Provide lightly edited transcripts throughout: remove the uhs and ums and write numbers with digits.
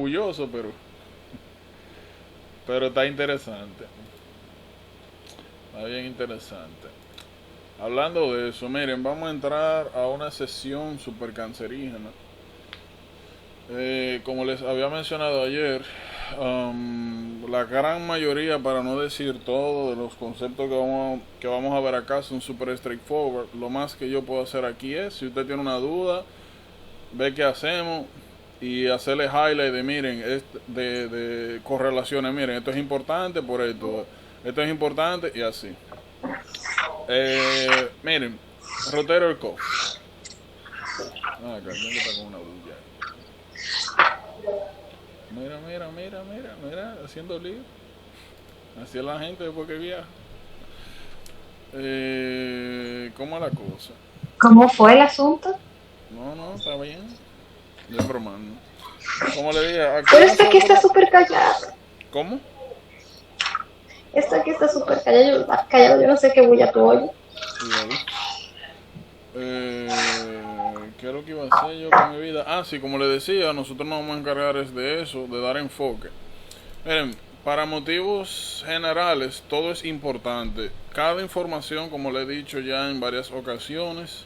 orgulloso, pero está interesante. Está bien interesante. Hablando de eso, miren, vamos a entrar a una sesión super cancerígena. Como les había mencionado ayer, la gran mayoría, para no decir todo, de los conceptos que vamos a ver acá son super straightforward. Lo más que yo puedo hacer aquí es, si usted tiene una duda, ve qué hacemos y hacerle highlight de, miren, de correlaciones, miren, esto es importante por esto es importante y así. Miren, Rotator Cuff. Acá, ¿quién está con una bulla? Mira, haciendo lío. Así es la gente después que viaja. ¿Cómo es la cosa? ¿Cómo fue el asunto? No, está bien. De bromando. Como le dije, aquí Pero este aquí está nosotros. súper callado. ¿Cómo? Este aquí está súper callado. Yo no sé qué bulla tú oyes. Igual. ¿Qué es lo que iba a hacer yo con mi vida? Ah, sí, como le decía, nosotros nos vamos a encargar es de eso, de dar enfoque. Miren, para motivos generales, todo es importante. Cada información, como le he dicho ya en varias ocasiones,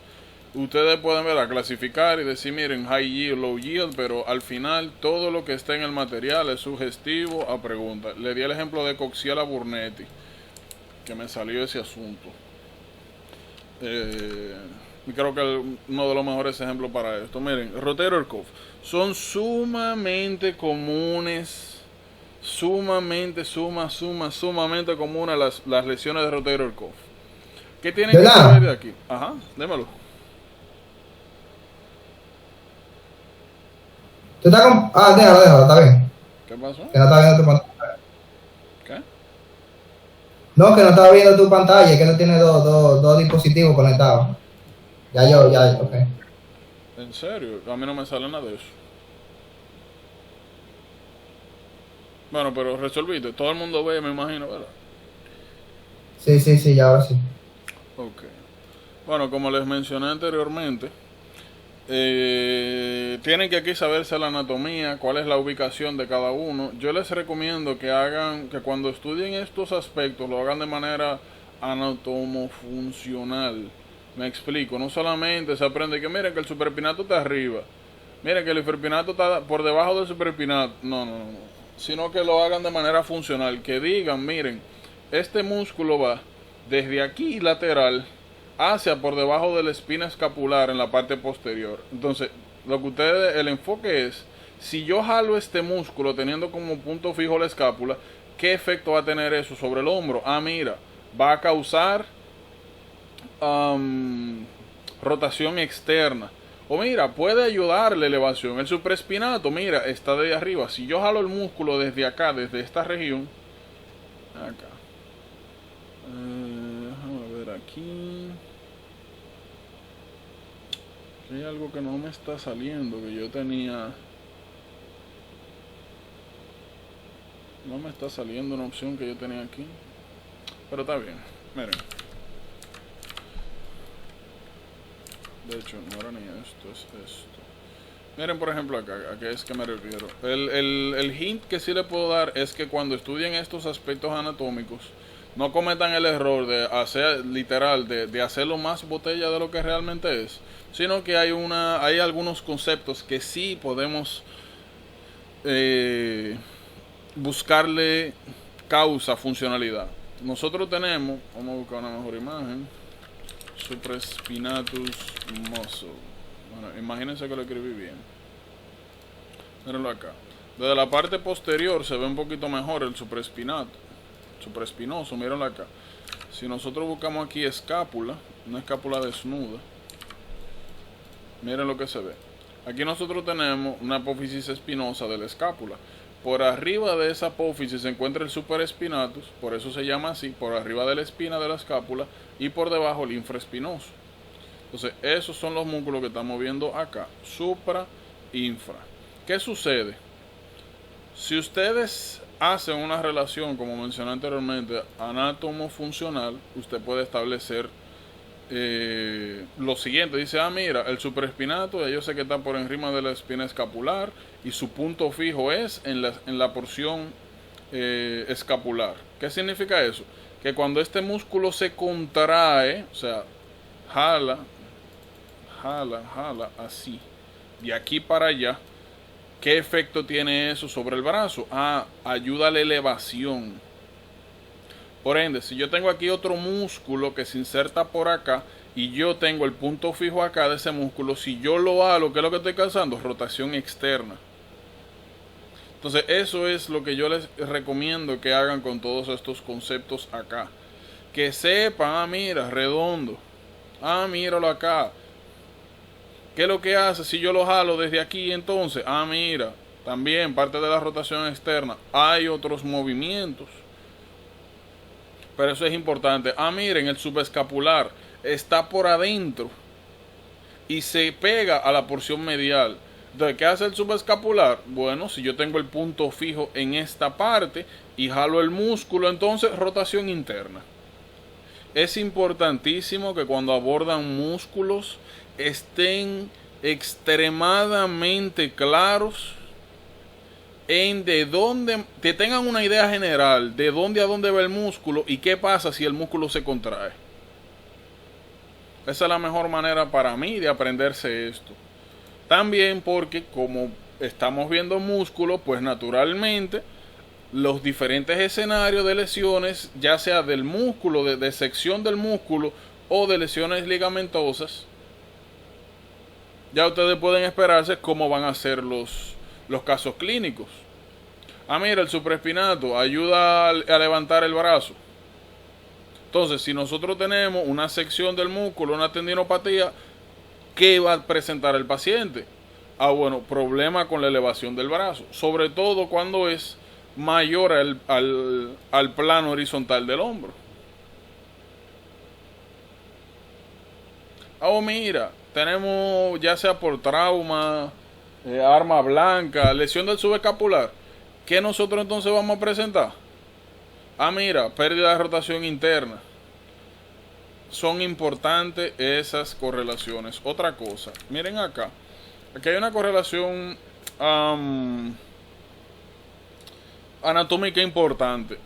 ustedes pueden verla, clasificar y decir, miren, high yield, low yield, pero al final todo lo que está en el material es sugestivo a pregunta. Le di el ejemplo de Coxiella Burnetti, que me salió ese asunto. Creo que uno de los mejores ejemplos para esto. Miren, rotator cuff son sumamente comunes, sumamente comunes las lesiones de rotator cuff. ¿Qué tienen que saber ¿Verdad? de aquí? Ajá, démelo. Tú estás con... Ah, déjalo, está bien. ¿Qué pasó? Que no está viendo tu pantalla. ¿Qué? No, que no está viendo tu pantalla, que no tiene dos dispositivos conectados. Ya, ok. Oh, ¿en serio? A mí no me sale nada de eso. Bueno, pero resolviste. Todo el mundo ve, me imagino, ¿verdad? Sí, ya ahora sí. Ok. Bueno, como les mencioné anteriormente, tienen que aquí saberse la anatomía, cuál es la ubicación de cada uno. Yo les recomiendo que cuando estudien estos aspectos lo hagan de manera anatomofuncional. Me explico, no solamente se aprende que miren que el superpinato está arriba, miren que el hiperpinato está por debajo del superpinato, no, sino que lo hagan de manera funcional, que digan, miren, este músculo va desde aquí lateral hacia por debajo de la espina escapular en la parte posterior. Entonces, el enfoque es, si yo jalo este músculo teniendo como punto fijo la escápula, ¿qué efecto va a tener eso sobre el hombro? Ah, mira, va a causar rotación externa. O mira, puede ayudar la elevación. El supraespinato, mira, está de arriba. Si yo jalo el músculo desde acá, desde esta región, acá. Déjame ver aquí. Hay algo que no me está saliendo, que yo tenía. No me está saliendo una opción que yo tenía aquí. Pero está bien. Miren. De hecho, no era ni esto, es esto. Miren, por ejemplo, acá, ¿a qué es que me refiero? El hint que sí le puedo dar es que cuando estudien estos aspectos anatómicos, no cometan el error de hacer, literal, de hacerlo más botella de lo que realmente es, sino que hay algunos conceptos que sí podemos eh, buscarle causa, funcionalidad. Nosotros tenemos, vamos a buscar una mejor imagen, supraspinatus muscle. Bueno, imagínense que lo escribí bien. Mírenlo acá. Desde la parte posterior se ve un poquito mejor el supraespinoso, mírenlo acá. Si nosotros buscamos aquí escápula, una escápula desnuda, miren lo que se ve. Aquí nosotros tenemos una apófisis espinosa de la escápula. Por arriba de esa apófisis se encuentra el supraespinatus, por eso se llama así, por arriba de la espina de la escápula, y por debajo el infraespinoso. Entonces, esos son los músculos que estamos viendo acá, supra, infra. ¿Qué sucede? Si ustedes hacen una relación, como mencioné anteriormente, anátomo-funcional, usted puede establecer lo siguiente, dice, mira, el supraespinato, ya yo sé que está por encima de la espina escapular y su punto fijo es en la porción escapular. ¿Qué significa eso? Que cuando este músculo se contrae, o sea, jala, así, de aquí para allá, ¿qué efecto tiene eso sobre el brazo? Ayuda a la elevación. Por ende, si yo tengo aquí otro músculo que se inserta por acá y yo tengo el punto fijo acá de ese músculo, si yo lo halo, ¿qué es lo que estoy causando? Rotación externa. Entonces eso es lo que yo les recomiendo que hagan con todos estos conceptos acá. Que sepan, mira, redondo. Míralo acá. ¿Qué es lo que hace si yo lo jalo desde aquí entonces? Mira, también parte de la rotación externa. Hay otros movimientos. Pero eso es importante. Miren, el subescapular está por adentro y se pega a la porción medial. Entonces, ¿qué hace el subescapular? Bueno, si yo tengo el punto fijo en esta parte y jalo el músculo, entonces rotación interna. Es importantísimo que cuando abordan músculos estén extremadamente claros en de dónde, que tengan una idea general de dónde a dónde va el músculo y qué pasa si el músculo se contrae. Esa es la mejor manera para mí de aprenderse esto. También porque como estamos viendo músculo, pues naturalmente los diferentes escenarios de lesiones, ya sea del músculo, de sección del músculo o de lesiones ligamentosas, ya ustedes pueden esperarse cómo van a ser los casos clínicos. Mira, el supraespinato ayuda a levantar el brazo. Entonces, si nosotros tenemos una sección del músculo, una tendinopatía, ¿qué va a presentar el paciente? Bueno, problema con la elevación del brazo, sobre todo cuando es mayor al plano horizontal del hombro. Mira, tenemos ya sea por trauma, arma blanca, lesión del subescapular. ¿Qué nosotros entonces vamos a presentar? Mira, pérdida de rotación interna. Son importantes esas correlaciones. Otra cosa, miren acá. Aquí hay una correlación anatómica importante.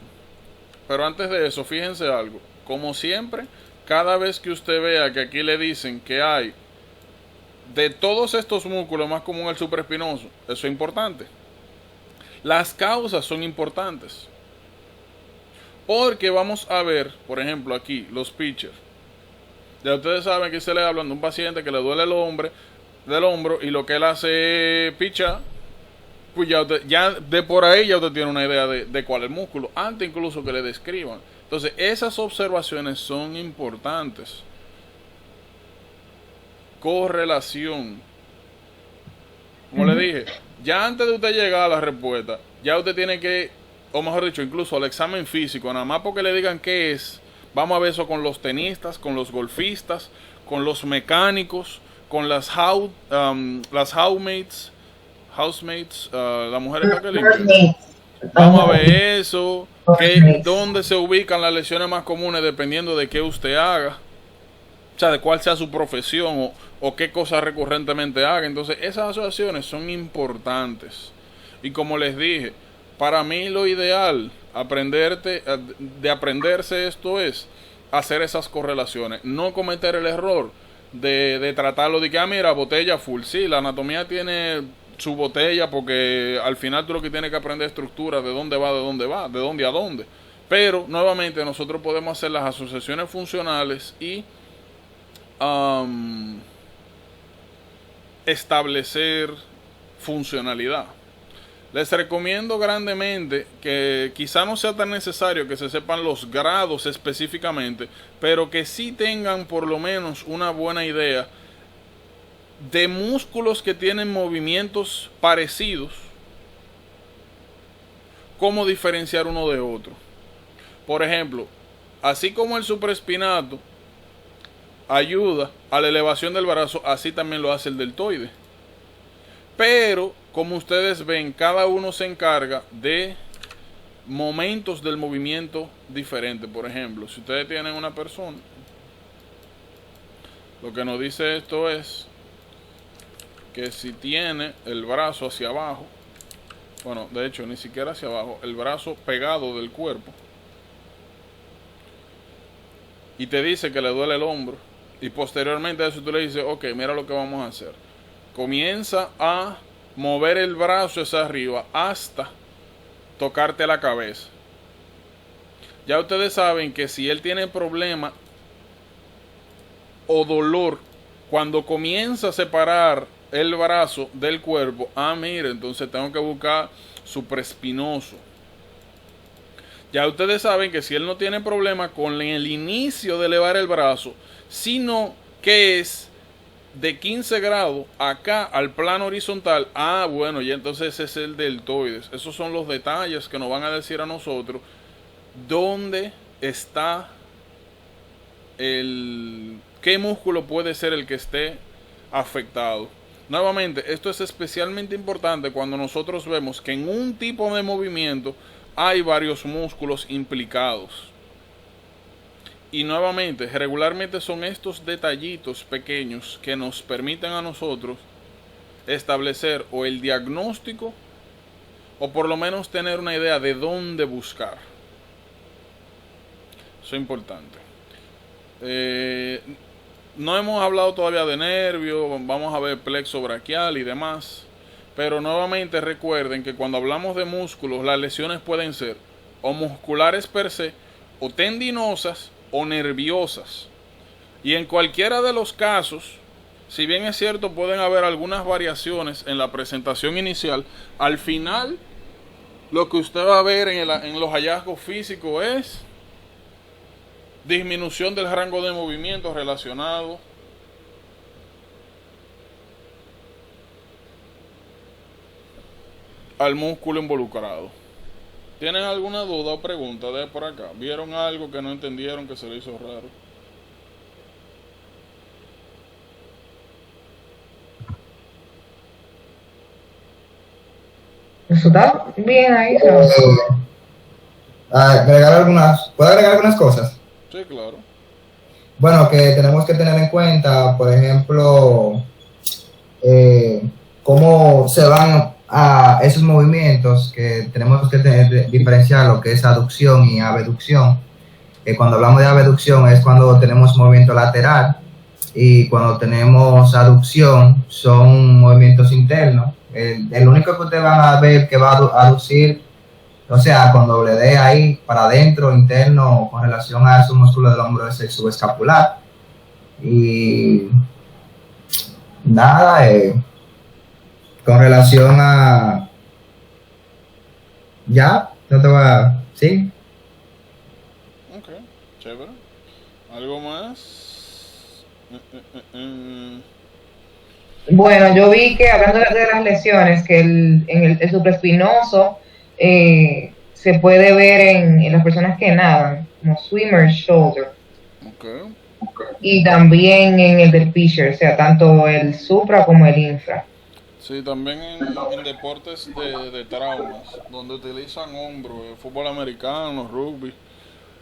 Pero antes de eso, fíjense algo. Como siempre, cada vez que usted vea que aquí le dicen que hay de todos estos músculos más común el supraespinoso, eso es importante. Las causas son importantes. Porque vamos a ver, por ejemplo, aquí, los pitchers. Ya ustedes saben que se le hablan de un paciente que le duele el hombro y lo que él hace picha, pues ya de por ahí ya usted tiene una idea de cuál es el músculo, antes incluso que le describan. Entonces, esas observaciones son importantes. Correlación. Como le dije, ya antes de usted llegar a la respuesta, ya usted tiene que, o mejor dicho, incluso al examen físico, nada más porque le digan qué es. Vamos a ver eso con los tenistas, con los golfistas, con los mecánicos, con las housemates, las mujeres que limpian. Vamos a ver eso, dónde se ubican las lesiones más comunes dependiendo de qué usted haga. O sea, de cuál sea su profesión o qué cosas recurrentemente haga. Entonces, esas asociaciones son importantes. Y como les dije, para mí lo ideal de aprenderse esto es hacer esas correlaciones. No cometer el error de tratarlo de que, mira, botella full. Sí, la anatomía tiene su botella porque al final tú lo que tienes que aprender es estructura, de dónde va, de dónde a dónde. Pero, nuevamente, nosotros podemos hacer las asociaciones funcionales y establecer funcionalidad. Les recomiendo grandemente que quizá no sea tan necesario que se sepan los grados específicamente, pero que sí tengan por lo menos una buena idea de músculos que tienen movimientos parecidos, cómo diferenciar uno de otro. Por ejemplo, así como el supraespinato ayuda a la elevación del brazo, así también lo hace el deltoide. Pero, como ustedes ven, cada uno se encarga de momentos del movimiento diferentes. Por ejemplo, si ustedes tienen una persona Lo que nos dice esto es que si tiene el brazo hacia abajo, bueno, de hecho, ni siquiera hacia abajo, el brazo pegado del cuerpo, y te dice que le duele el hombro, y posteriormente a eso tú le dices, ok, mira lo que vamos a hacer. Comienza a mover el brazo hacia arriba hasta tocarte la cabeza. Ya ustedes saben que si él tiene problema o dolor cuando comienza a separar el brazo del cuerpo, mire, entonces tengo que buscar supraespinoso. Ya ustedes saben que si él no tiene problema con el inicio de elevar el brazo, sino que es de 15 grados acá al plano horizontal, bueno, y entonces ese es el deltoides. Esos son los detalles que nos van a decir a nosotros dónde está qué músculo puede ser el que esté afectado. Nuevamente, esto es especialmente importante cuando nosotros vemos que en un tipo de movimiento hay varios músculos implicados. Y nuevamente, regularmente son estos detallitos pequeños que nos permiten a nosotros establecer o el diagnóstico o por lo menos tener una idea de dónde buscar. Eso es importante. No hemos hablado todavía de nervios, vamos a ver plexo braquial y demás. Pero nuevamente recuerden que cuando hablamos de músculos, las lesiones pueden ser o musculares per se, o tendinosas, o nerviosas. Y en cualquiera de los casos, si bien es cierto pueden haber algunas variaciones en la presentación inicial, al final lo que usted va a ver en los hallazgos físicos es disminución del rango de movimiento relacionado al músculo involucrado. ¿Tienen alguna duda o pregunta de por acá? ¿Vieron algo que no entendieron que se le hizo raro? Eso está bien ahí, ¿no? ¿Puedo agregar algunas cosas? Sí, claro. Bueno, que tenemos que tener en cuenta, por ejemplo, cómo se van a esos movimientos, que tenemos que diferenciar lo que es aducción y abducción. Cuando hablamos de abducción es cuando tenemos movimiento lateral, y cuando tenemos aducción son movimientos internos. El único que ustedes van a ver que va a aducir, o sea, con doble D ahí para adentro, interno, con relación a su músculo del hombro, es el subescapular. Y nada, con relación a... Ya, no te va a... ¿Sí? Ok, chévere. ¿Algo más? Bueno, yo vi que hablando de las lesiones, que el supraespinoso se puede ver en las personas que nadan, como swimmer's shoulder. Okay. Y también en el del pitcher, o sea, tanto el supra como el infra. Sí, también en deportes de traumas, donde utilizan hombro, fútbol americano, rugby.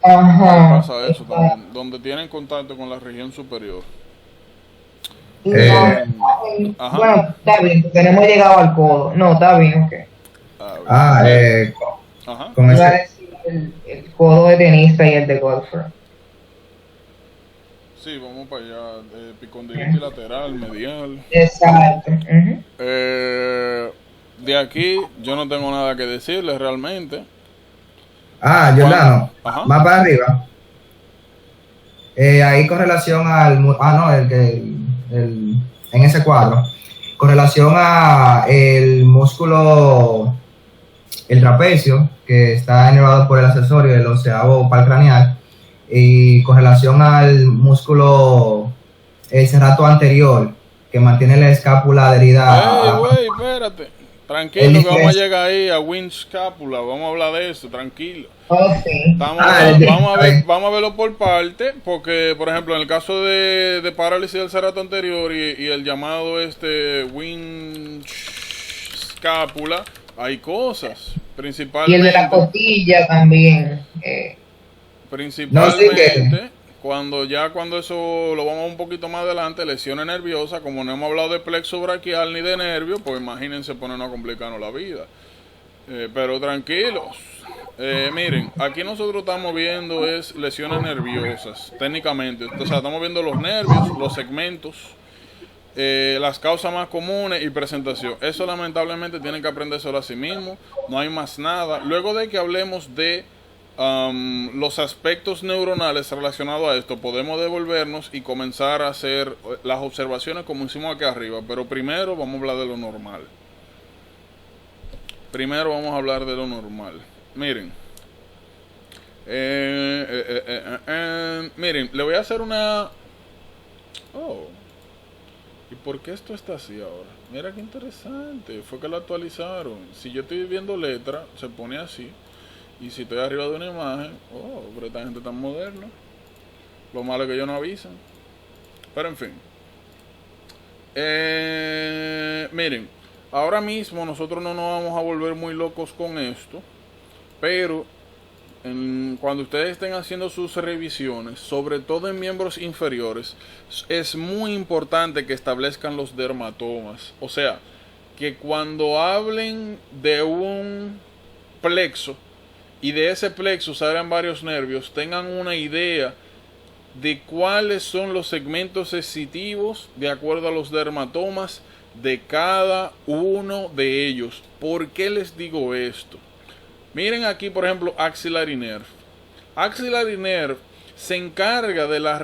Ajá. Pasa eso también, donde tienen contacto con la región superior. Bueno, está bien, porque no hemos llegado al codo. No, está bien, ok. Con Iba a decir el codo de tenista y el de golfer. Sí, vamos para allá. Epicondilitis lateral, medial. Exacto. De aquí yo no tengo nada que decirles realmente. Giordano, más para arriba. Ahí con relación al... en ese cuadro. Con relación a el músculo, el trapecio, que está inervado por el accesorio del 11º par craneal, y con relación al músculo, el serrato anterior, que mantiene la escápula adherida. Güey, espérate. Tranquilo, que vamos a llegar ahí a winch scapula, vamos a hablar de eso, tranquilo. Sí. Vamos a verlo por parte, porque por ejemplo en el caso de parálisis del serrato anterior y el llamado winch scapula, hay cosas, principalmente. Y el de la costilla también. Principalmente Cuando eso lo vamos un poquito más adelante, lesiones nerviosas, como no hemos hablado de plexo braquial ni de nervio, pues imagínense ponernos a complicarnos la vida. Pero tranquilos. Miren, aquí nosotros estamos viendo es lesiones nerviosas, técnicamente. O sea, estamos viendo los nervios, los segmentos, las causas más comunes y presentación. Eso lamentablemente tienen que aprendérselo a sí mismo. No hay más nada. Luego de que hablemos de los aspectos neuronales relacionados a esto, podemos devolvernos y comenzar a hacer las observaciones como hicimos aquí arriba. Pero primero vamos a hablar de lo normal. Miren. Miren, le voy a hacer una... Oh. ¿Y por qué esto está así ahora? Mira qué interesante. Fue que lo actualizaron. Si yo estoy viendo letra, se pone así. Y si estoy arriba de una imagen... Oh, pero esta gente tan moderna. Lo malo es que ellos no avisan. Pero en fin. Miren. Ahora mismo nosotros no nos vamos a volver muy locos con esto. Pero... cuando ustedes estén haciendo sus revisiones, sobre todo en miembros inferiores, es muy importante que establezcan los dermatomas. O sea, que cuando hablen de un plexo y de ese plexo salgan varios nervios, tengan una idea de cuáles son los segmentos sensitivos de acuerdo a los dermatomas de cada uno de ellos. ¿Por qué les digo esto? Miren aquí, por ejemplo, axillary nerve. Axillary nerve se encarga de la...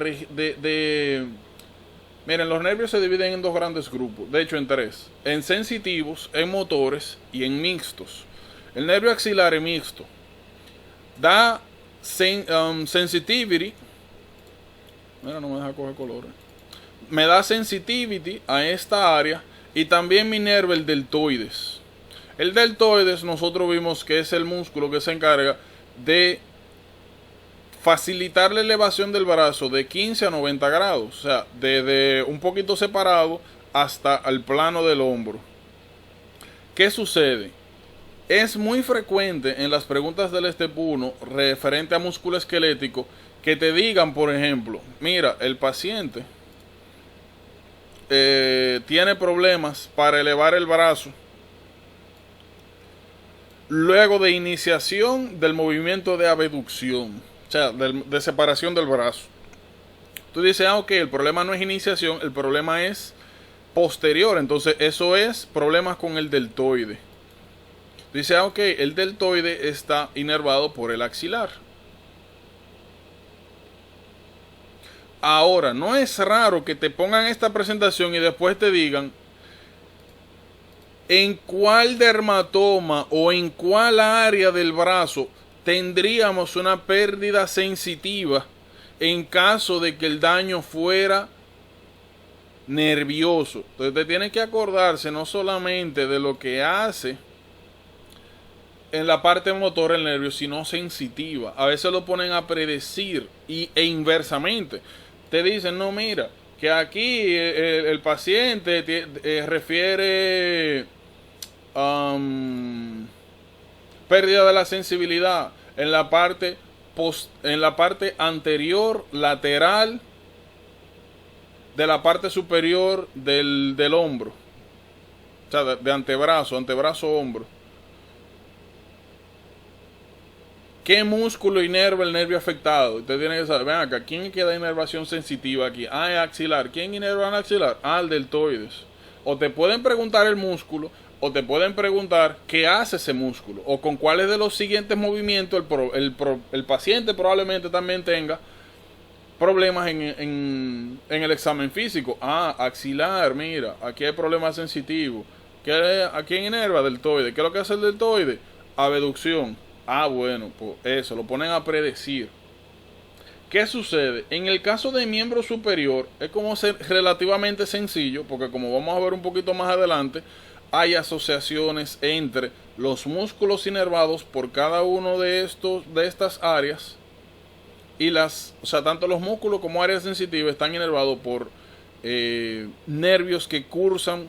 Miren, los nervios se dividen en dos grandes grupos. De hecho, en tres. En sensitivos, en motores y en mixtos. El nervio axilar es mixto. Da sensitivity. Mira, no me deja coger colores. Me da sensitivity a esta área. Y también mi nervio, el deltoides. El deltoides nosotros vimos que es el músculo que se encarga de facilitar la elevación del brazo de 15 a 90 grados. O sea, desde un poquito separado hasta el plano del hombro. ¿Qué sucede? Es muy frecuente en las preguntas del Step 1 referente a músculo esquelético que te digan, por ejemplo, mira, el paciente tiene problemas para elevar el brazo luego de iniciación del movimiento de abducción, o sea, de separación del brazo. Tú dices, ok, el problema no es iniciación, el problema es posterior. Entonces, eso es problemas con el deltoide. Dice, ok, el deltoide está inervado por el axilar. Ahora, no es raro que te pongan esta presentación y después te digan en cuál dermatoma o en cuál área del brazo tendríamos una pérdida sensitiva en caso de que el daño fuera nervioso. Entonces te tienes que acordarse no solamente de lo que hace en la parte motora el nervio, sino sensitiva. A veces lo ponen a predecir e inversamente. Te dicen, no, mira, que aquí el paciente refiere pérdida de la sensibilidad en la parte anterior, lateral de la parte superior del hombro. O sea, de antebrazo, hombro. ¿Qué músculo inerva el nervio afectado? Usted tiene que saber, ven acá, ¿quién queda inervación sensitiva aquí? Ah, es axilar. ¿Quién inerva el axilar? Ah, el deltoides. O te pueden preguntar el músculo, o te pueden preguntar qué hace ese músculo, o con cuáles de los siguientes movimientos el paciente probablemente también tenga problemas en el examen físico. Ah, axilar, mira, aquí hay problemas sensitivos. ¿A quién inerva? Deltoide. ¿Qué es lo que hace el deltoide? Abducción. Ah, bueno, pues eso, lo ponen a predecir. ¿Qué sucede? En el caso de miembro superior, es como ser relativamente sencillo, porque como vamos a ver un poquito más adelante, hay asociaciones entre los músculos inervados por cada uno de estas áreas y o sea, tanto los músculos como áreas sensitivas están inervados por nervios que cursan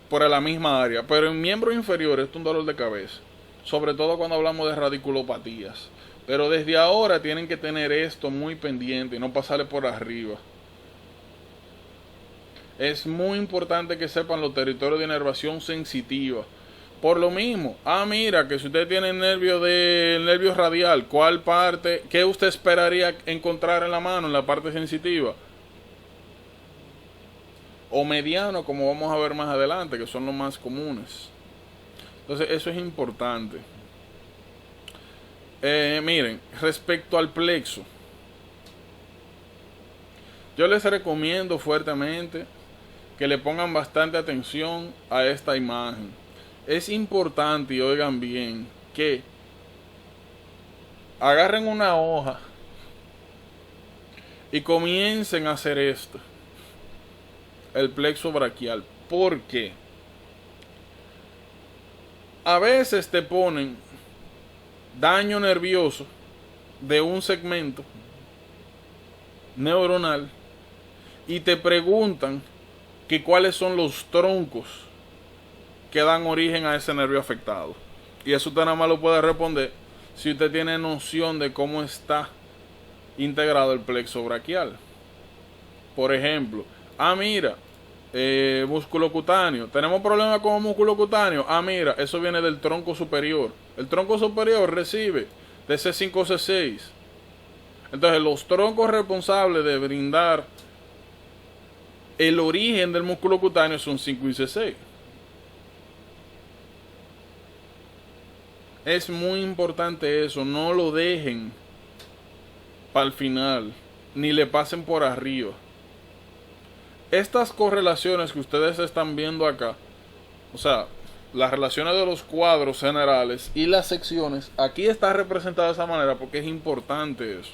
por la misma área. Pero en miembros inferiores es un dolor de cabeza. Sobre todo cuando hablamos de radiculopatías. Pero desde ahora tienen que tener esto muy pendiente y no pasarle por arriba. Es muy importante que sepan los territorios de inervación sensitiva. Por lo mismo, mira, que si usted tiene nervio radial, ¿cuál parte, qué usted esperaría encontrar en la mano, en la parte sensitiva? O mediano, como vamos a ver más adelante, que son los más comunes. Entonces, eso es importante. Miren, respecto al plexo, yo les recomiendo fuertemente que le pongan bastante atención a esta imagen. Es importante, y oigan bien, que agarren una hoja y comiencen a hacer esto, el plexo braquial. ¿Por qué? A veces te ponen daño nervioso de un segmento neuronal y te preguntan que cuáles son los troncos que dan origen a ese nervio afectado. Y eso usted nada más lo puede responder si usted tiene noción de cómo está integrado el plexo braquial. Por ejemplo, mira, músculo cutáneo. Tenemos problemas con el músculo cutáneo. Mira, eso viene del tronco superior. El tronco superior recibe de C5 C6. Entonces, los troncos responsables de brindar el origen del músculo cutáneo son 5 y C6. Es muy importante eso. No lo dejen para el final, ni le pasen por arriba. Estas correlaciones que ustedes están viendo acá, o sea, las relaciones de los cuadros generales y las secciones, aquí está representada de esa manera porque es importante eso.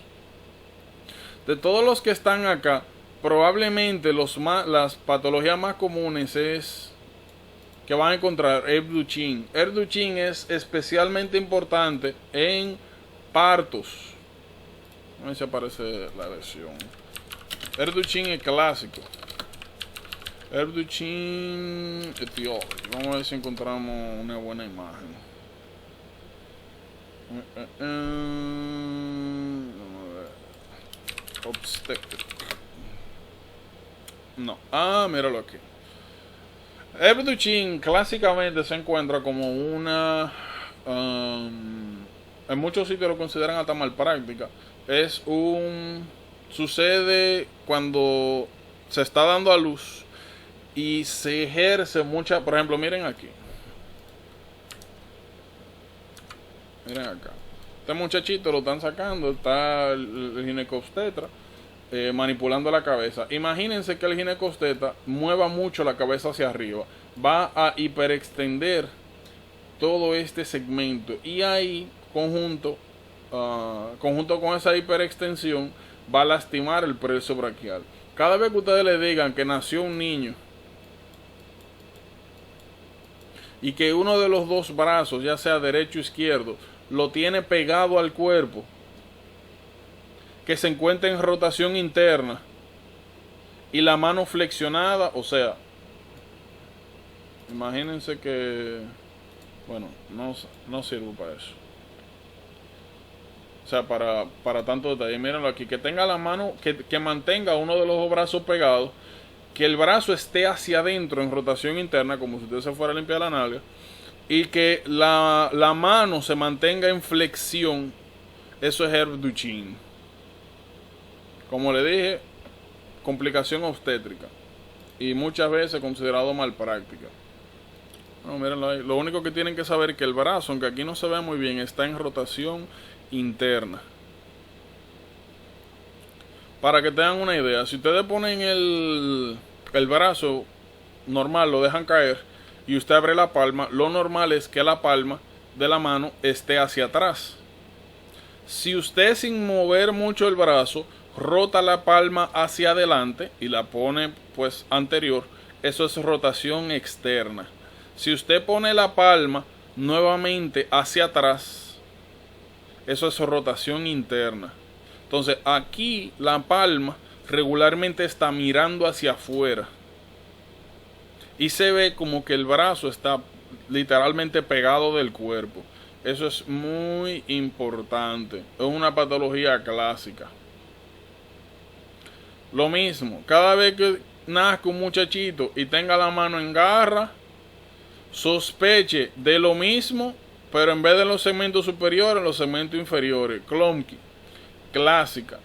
De todos los que están acá, probablemente las patologías más comunes es que van a encontrar Herb Duchenne. Herb Duchenne es especialmente importante en partos. A ver si aparece la lesión. Herb Duchenne es clásico. Herb Duchenne etiology. Vamos a ver si encontramos una buena imagen. Vamos a ver. Obstetric. No. Míralo aquí. Herb Duchenne clásicamente se encuentra como una... en muchos sitios lo consideran hasta malpráctica. Sucede cuando se está dando a luz y se ejerce mucha, por ejemplo, miren aquí. Miren acá. Este muchachito lo están sacando, está el ginecobstetra manipulando la cabeza. Imagínense que el ginecobstetra mueva mucho la cabeza hacia arriba. Va a hiperextender todo este segmento. Y ahí, conjunto con esa hiperextensión, va a lastimar el plexo braquial. Cada vez que ustedes le digan que nació un niño y que uno de los dos brazos, ya sea derecho o izquierdo, lo tiene pegado al cuerpo, que se encuentra en rotación interna y la mano flexionada, o sea, imagínense que, bueno, no sirve para eso. O sea, para tanto detalle. Mírenlo aquí, que tenga la mano, que mantenga uno de los dos brazos pegados, que el brazo esté hacia adentro en rotación interna, como si usted se fuera a limpiar la nalga, y que la mano se mantenga en flexión. Eso es Herb Duchenne. Como le dije, complicación obstétrica y muchas veces considerado malpráctica. No, mírenlo ahí. Lo único que tienen que saber es que el brazo, aunque aquí no se ve muy bien, está en rotación interna. Para que tengan una idea, si ustedes ponen el brazo normal, lo dejan caer y usted abre la palma, lo normal es que la palma de la mano esté hacia atrás. Si usted, sin mover mucho el brazo, rota la palma hacia adelante y la pone pues anterior, eso es rotación externa. Si usted pone la palma nuevamente hacia atrás, eso es rotación interna. Entonces aquí la palma regularmente está mirando hacia afuera y se ve como que el brazo está literalmente pegado del cuerpo. Eso es muy importante. Es una patología clásica. Lo mismo, cada vez que nazca un muchachito y tenga la mano en garra, sospeche de lo mismo, pero en vez de los segmentos superiores, en los segmentos inferiores. Klumpke, clásica.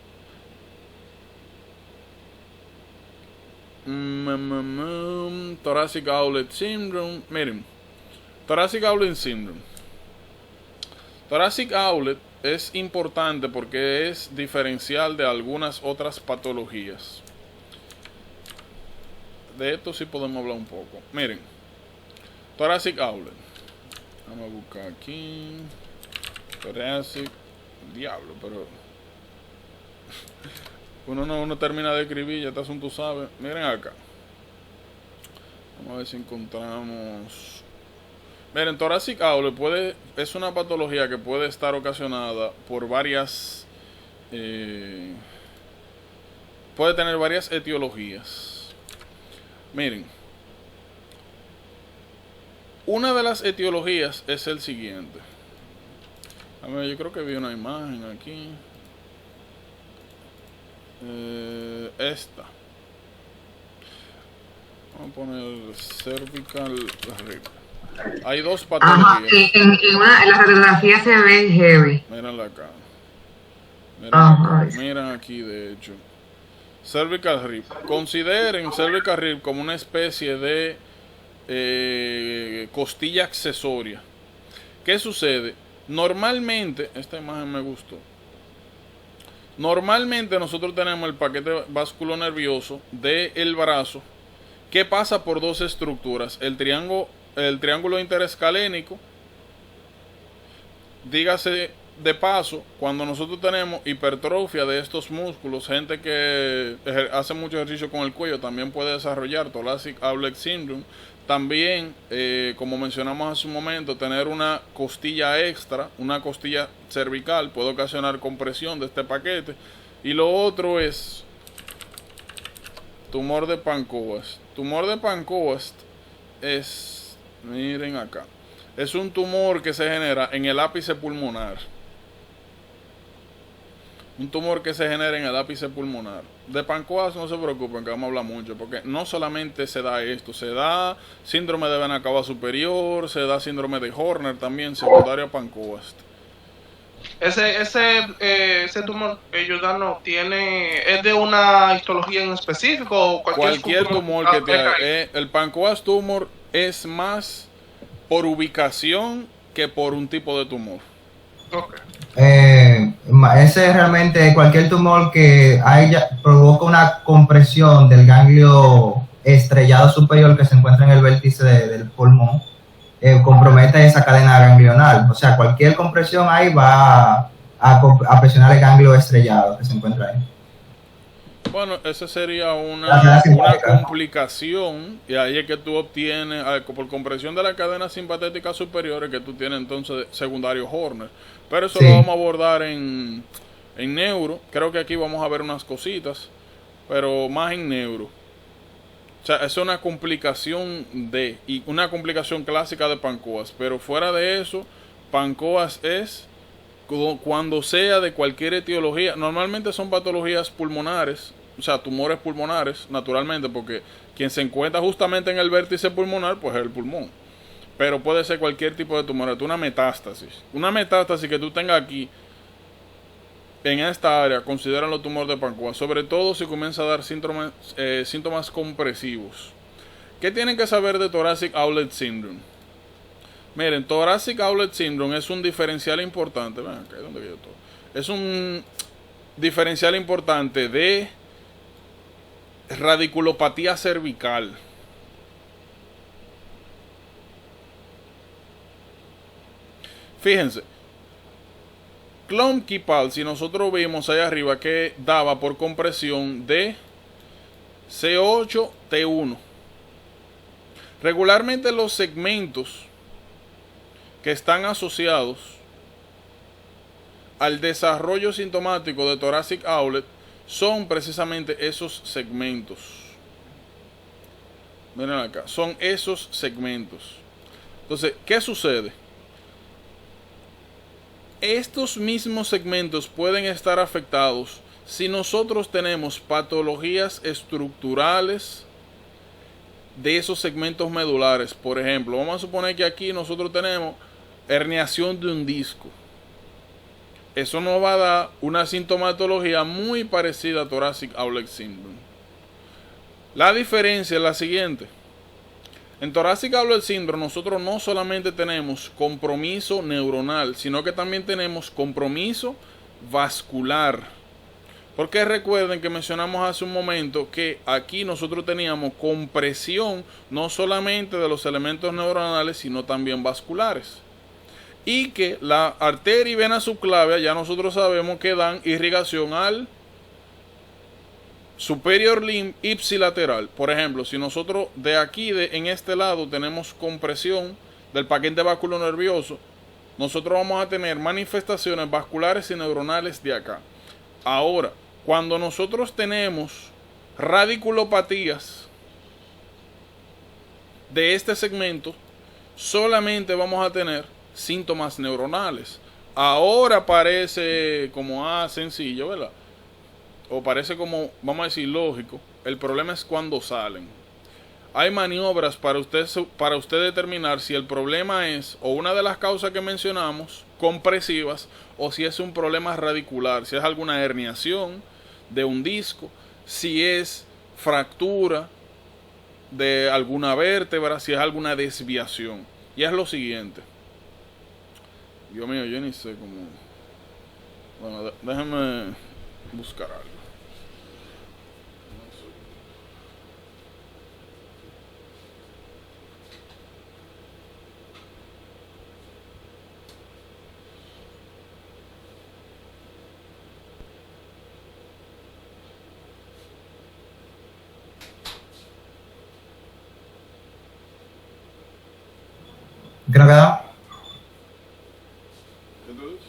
Thoracic Outlet Syndrome. Miren, Thoracic Outlet Syndrome. Thoracic Outlet es importante porque es diferencial de algunas otras patologías. De esto sí podemos hablar un poco. Miren, Thoracic Outlet. Vamos a buscar aquí. Thoracic. Diablo, pero uno termina de escribir, ya este asunto sabe. Miren acá. Vamos a ver si encontramos. Miren, Thoracic Outlet es una patología que puede estar ocasionada por varias. Puede tener varias etiologías. Miren, una de las etiologías es el siguiente. A ver, yo creo que vi una imagen aquí. Esta. Vamos a poner cervical rib. Hay dos patologías. En la radiografía se ve heavy. Mírenla acá. Ay. Miren aquí, de hecho. Cervical rib. Consideren cervical rib como una especie de costilla accesoria. ¿Qué sucede? Normalmente, esta imagen me gustó. Normalmente nosotros tenemos el paquete vasculonervioso del brazo que pasa por dos estructuras. El triángulo interescalénico. Dígase de paso, cuando nosotros tenemos hipertrofia de estos músculos, gente que hace mucho ejercicio con el cuello también puede desarrollar Thoracic Outlet Syndrome. También, como mencionamos hace un momento, tener una costilla extra, una costilla cervical, puede ocasionar compresión de este paquete. Y lo otro es tumor de Pancoast. Tumor de Pancoast es, miren acá, es un tumor que se genera en el ápice pulmonar. Un tumor que se genera en el ápice pulmonar. De Pancoast no se preocupen, que vamos a hablar mucho, porque no solamente se da esto, se da síndrome de vena cava superior, se da síndrome de Horner también, secundario a Pancoast. Ese tumor, Giordano, ¿es de una histología en específico o cualquier tumor que te el Pancoast tumor es más por ubicación que por un tipo de tumor. Okay. Ese es realmente cualquier tumor que provoca una compresión del ganglio estrellado superior que se encuentra en el vértice del pulmón, compromete esa cadena ganglional. O sea, cualquier compresión ahí va a presionar el ganglio estrellado que se encuentra ahí. Bueno, esa sería una complicación, y ahí es que tú obtienes, por compresión de la cadena simpatética superior, es que tú tienes entonces secundario Horner. Pero eso lo vamos a abordar en neuro. Creo que aquí vamos a ver unas cositas, pero más en neuro. O sea, es una complicación y una complicación clásica de Pancoast. Pero fuera de eso, Pancoast es cuando sea de cualquier etiología. Normalmente son patologías pulmonares, o sea, tumores pulmonares, naturalmente, porque quien se encuentra justamente en el vértice pulmonar, pues es el pulmón. Pero puede ser cualquier tipo de tumor, una metástasis. Una metástasis que tú tengas aquí, en esta área, considéralo tumor de Pancoast. Sobre todo si comienza a dar síntomas compresivos. ¿Qué tienen que saber de Thoracic Outlet Syndrome? Miren, Thoracic Outlet Syndrome es un diferencial importante. Ven acá, ¿dónde quedó todo? Es un diferencial importante de radiculopatía cervical. Fíjense, Klumpke palsy, nosotros vimos ahí arriba que daba por compresión de C8-T1. Regularmente los segmentos que están asociados al desarrollo sintomático de Thoracic Outlet son precisamente esos segmentos. Miren acá, son esos segmentos. Entonces, ¿qué sucede? estos mismos segmentos pueden estar afectados si nosotros tenemos patologías estructurales de esos segmentos medulares. Por ejemplo, vamos a suponer que aquí nosotros tenemos herniación de un disco. Eso nos va a dar una sintomatología muy parecida a Thoracic Outlet Syndrome. La diferencia es la siguiente. En Thoracic Outlet Syndrome nosotros no solamente tenemos compromiso neuronal, sino que también tenemos compromiso vascular. Porque recuerden que mencionamos hace un momento que aquí nosotros teníamos compresión no solamente de los elementos neuronales, sino también vasculares. Y que la arteria y vena subclavia ya nosotros sabemos que dan irrigación al superior limb ipsilateral. Por ejemplo, si nosotros de aquí, en este lado, tenemos compresión del paquete vasculonervioso, nosotros vamos a tener manifestaciones vasculares y neuronales de acá. Ahora, cuando nosotros tenemos radiculopatías de este segmento, solamente vamos a tener síntomas neuronales. Ahora parece como sencillo, ¿verdad? O parece como, vamos a decir, lógico. El problema es cuando salen. Hay maniobras para usted determinar si el problema es o una de las causas que mencionamos, compresivas, o si es un problema radicular, si es alguna herniación de un disco, si es fractura de alguna vértebra, si es alguna desviación. Y es lo siguiente. Dios mío, yo ni sé cómo. Bueno, déjenme buscar algo. Creo que da. Entonces,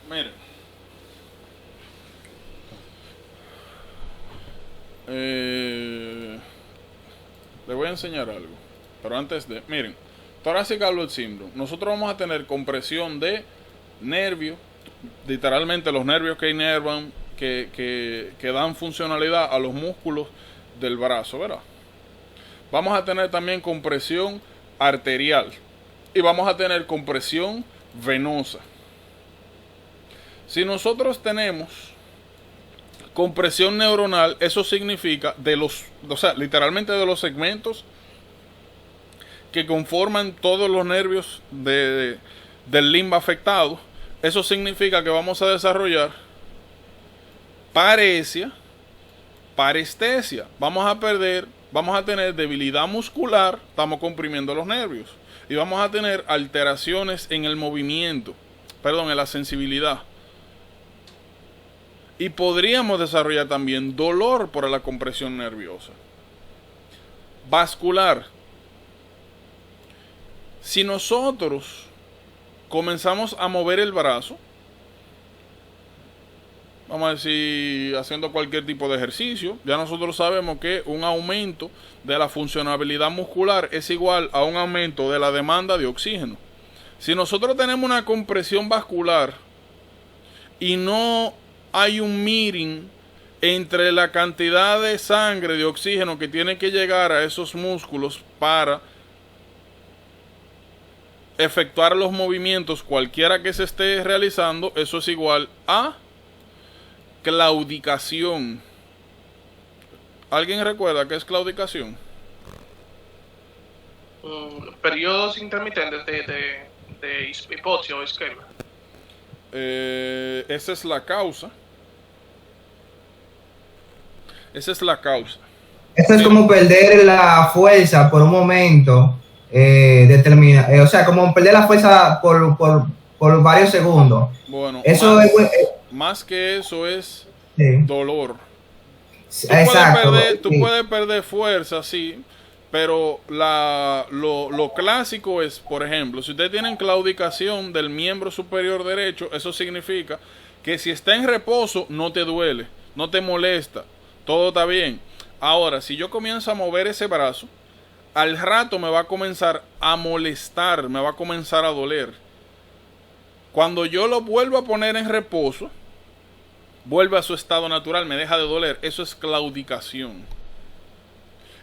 miren, les voy a enseñar algo, pero antes de, miren, Thoracic Outlet Syndrome, nosotros vamos a tener compresión de nervio, literalmente los nervios que inervan, que dan funcionalidad a los músculos del brazo, ¿verdad? Vamos a tener también compresión arterial y vamos a tener compresión venosa. Si nosotros tenemos compresión neuronal, eso significa literalmente de los segmentos que conforman todos los nervios del limbo afectado. Eso significa que vamos a desarrollar paresia, parestesia. Vamos a tener debilidad muscular, estamos comprimiendo los nervios. Y vamos a tener alteraciones en el movimiento, en la sensibilidad. Y podríamos desarrollar también dolor por la compresión nerviosa. Vascular. Si nosotros comenzamos a mover el brazo, vamos a decir, haciendo cualquier tipo de ejercicio, ya nosotros sabemos que un aumento de la funcionabilidad muscular es igual a un aumento de la demanda de oxígeno. Si nosotros tenemos una compresión vascular y no hay un meeting entre la cantidad de sangre, de oxígeno que tiene que llegar a esos músculos para efectuar los movimientos cualquiera que se esté realizando, eso es igual a claudicación. ¿Alguien recuerda qué es claudicación? Periodos intermitentes de hipoxia o isquemia. Esa es la causa. Esa es la causa. Esto es como perder la fuerza por un momento o sea, como perder la fuerza por varios segundos. Bueno, eso más que eso es sí. Dolor. Exacto. Tú puedes perder fuerza, sí, pero lo clásico es, por ejemplo, si ustedes tienen claudicación del miembro superior derecho, eso significa que si está en reposo no te duele, no te molesta, todo está bien. Ahora, si yo comienzo a mover ese brazo, al rato me va a comenzar a molestar, me va a comenzar a doler. Cuando yo lo vuelvo a poner en reposo, vuelve a su estado natural, me deja de doler. Eso es claudicación.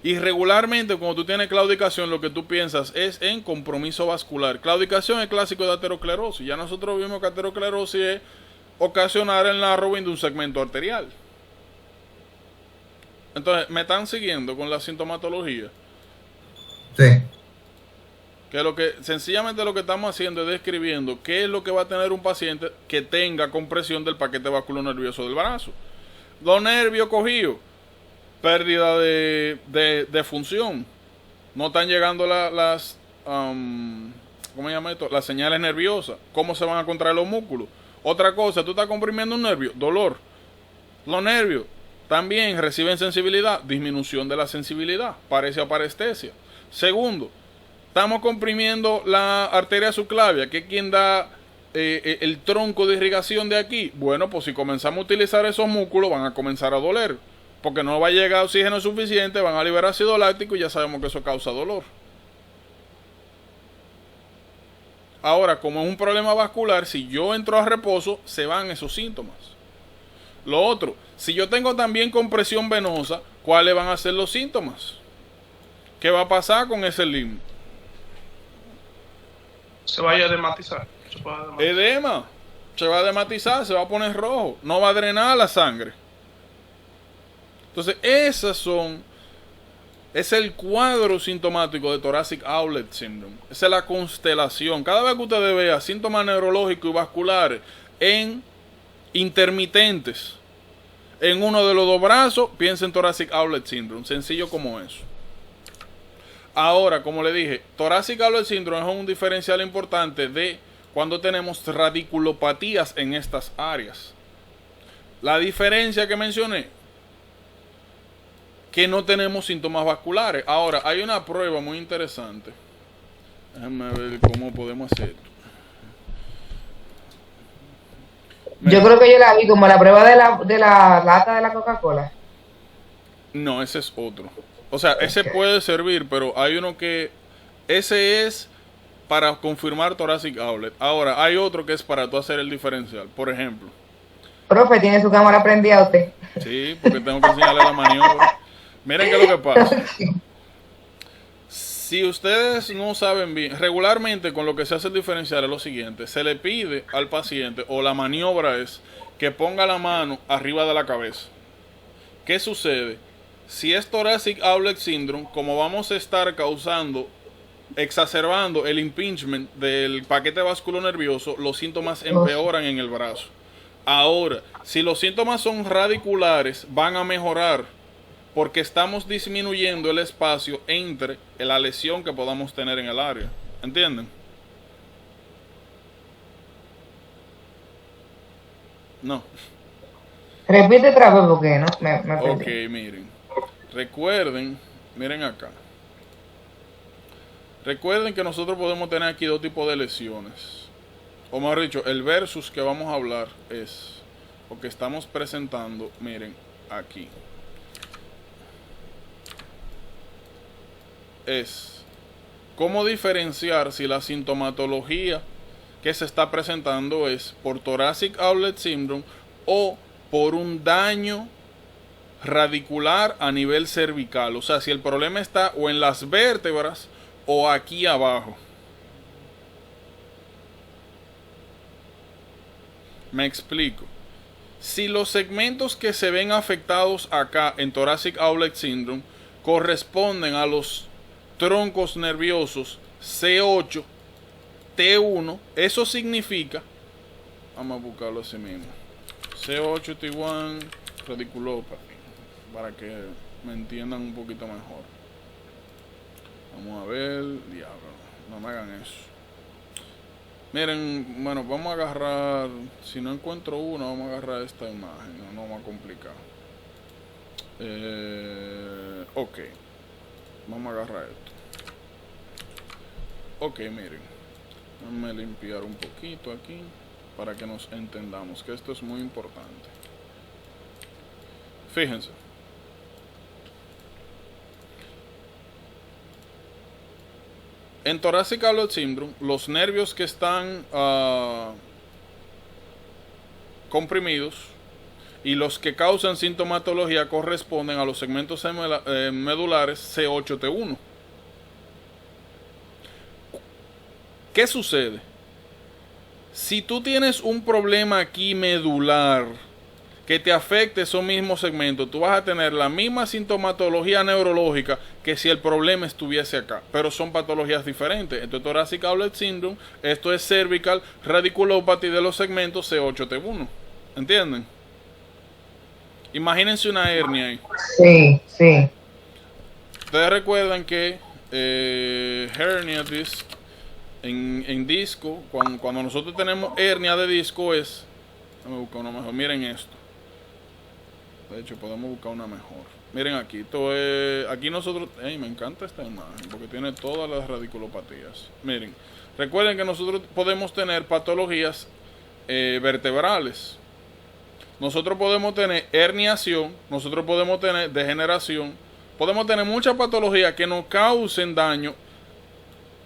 Y regularmente cuando tú tienes claudicación, lo que tú piensas es en compromiso vascular. Claudicación es clásico de aterosclerosis. Ya nosotros vimos que aterosclerosis es ocasionar el narrowing de un segmento arterial. Entonces, ¿me están siguiendo con la sintomatología? Sí. Que sencillamente lo que estamos haciendo es describiendo qué es lo que va a tener un paciente que tenga compresión del paquete vasculonervioso del brazo. Los nervios cogidos, pérdida de función, no están llegando las ¿cómo se llama esto? Las señales nerviosas. ¿Cómo se van a contraer los músculos? Otra cosa, tú estás comprimiendo un nervio, dolor. Los nervios también reciben sensibilidad, disminución de la sensibilidad, parece aparestesia. Segundo, estamos comprimiendo la arteria subclavia, que es quien da el tronco de irrigación de aquí. Bueno, pues si comenzamos a utilizar esos músculos, van a comenzar a doler, porque no va a llegar oxígeno suficiente, van a liberar ácido láctico y ya sabemos que eso causa dolor. Ahora, como es un problema vascular, si yo entro a reposo, se van esos síntomas. Lo otro, si yo tengo también compresión venosa, ¿cuáles van a ser los síntomas? ¿Qué va a pasar con ese limbo? Se vaya a dematizar. Edema. Se va a dematizar, se va a poner rojo. No va a drenar la sangre. Entonces, es el cuadro sintomático de Thoracic Outlet Syndrome. Esa es la constelación. Cada vez que ustedes vean síntomas neurológicos y vasculares en intermitentes en uno de los dos brazos, piensen en Thoracic Outlet Syndrome. Sencillo como eso. Ahora, como le dije, Thoracic Outlet Syndrome es un diferencial importante de cuando tenemos radiculopatías en estas áreas. La diferencia que mencioné, que no tenemos síntomas vasculares. Ahora, hay una prueba muy interesante. Déjenme ver cómo podemos hacer esto. Yo creo que yo la vi como la prueba de la lata de la Coca-Cola. No, ese es otro. O sea, ese puede servir, pero hay uno que... Ese es para confirmar Thoracic Outlet. Ahora, hay otro que es para tú hacer el diferencial. Por ejemplo. Profe, ¿tiene su cámara prendida usted? Sí, porque tengo que enseñarle la maniobra. Miren qué es lo que pasa. Si ustedes no saben bien, regularmente con lo que se hace el diferencial es lo siguiente. Se le pide al paciente, o la maniobra es, que ponga la mano arriba de la cabeza. ¿Qué sucede? Si es Thoracic Outlet Syndrome, como vamos a estar exacerbando el impingement del paquete vasculonervioso, los síntomas empeoran en el brazo. Ahora, si los síntomas son radiculares, van a mejorar, porque estamos disminuyendo el espacio entre la lesión que podamos tener en el área. ¿Entienden? No. Repite otra vez porque no me perdí. Ok, miren. Recuerden, miren acá. Recuerden que nosotros podemos tener aquí dos tipos de lesiones. O mejor dicho, el versus que vamos a hablar es, o que estamos presentando, miren, aquí. Es cómo diferenciar si la sintomatología que se está presentando es por Thoracic Outlet Syndrome o por un daño radicular a nivel cervical. O sea, si el problema está o en las vértebras o aquí abajo. Me explico. Si los segmentos que se ven afectados acá en Thoracic Outlet Syndrome corresponden a los troncos nerviosos C8, T1, eso significa, vamos a buscarlo así mismo, C8, T1, radiculopathy, para que me entiendan un poquito mejor. Vamos a ver, diablo, no me hagan eso. Miren, bueno, vamos a agarrar, si no encuentro uno, vamos a agarrar esta imagen, no vamos a complicar. Ok, vamos a agarrar esto. Ok, miren, déjenme limpiar un poquito aquí para que nos entendamos, que esto es muy importante. Fíjense. En Thoracic Outlet Syndrome, los nervios que están comprimidos, y los que causan sintomatología corresponden a los segmentos medulares C8T1. ¿Qué sucede? Si tú tienes un problema aquí medular que te afecte esos mismos segmentos, tú vas a tener la misma sintomatología neurológica que si el problema estuviese acá, pero son patologías diferentes. Esto es Thoracic Outlet Syndrome, esto es Cervical Radiculopathy de los segmentos C8T1. ¿Entienden? Imagínense una hernia ahí. Sí, sí. Ustedes recuerdan que hernia disc en disco, cuando nosotros tenemos hernia de disco es... Déjame buscar una mejor. Miren esto. De hecho, podemos buscar una mejor. Miren aquí. Esto es, aquí nosotros... me encanta esta imagen porque tiene todas las radiculopatías. Miren. Recuerden que nosotros podemos tener patologías vertebrales. Nosotros podemos tener herniación. Nosotros podemos tener degeneración. Podemos tener muchas patologías que nos causen daño,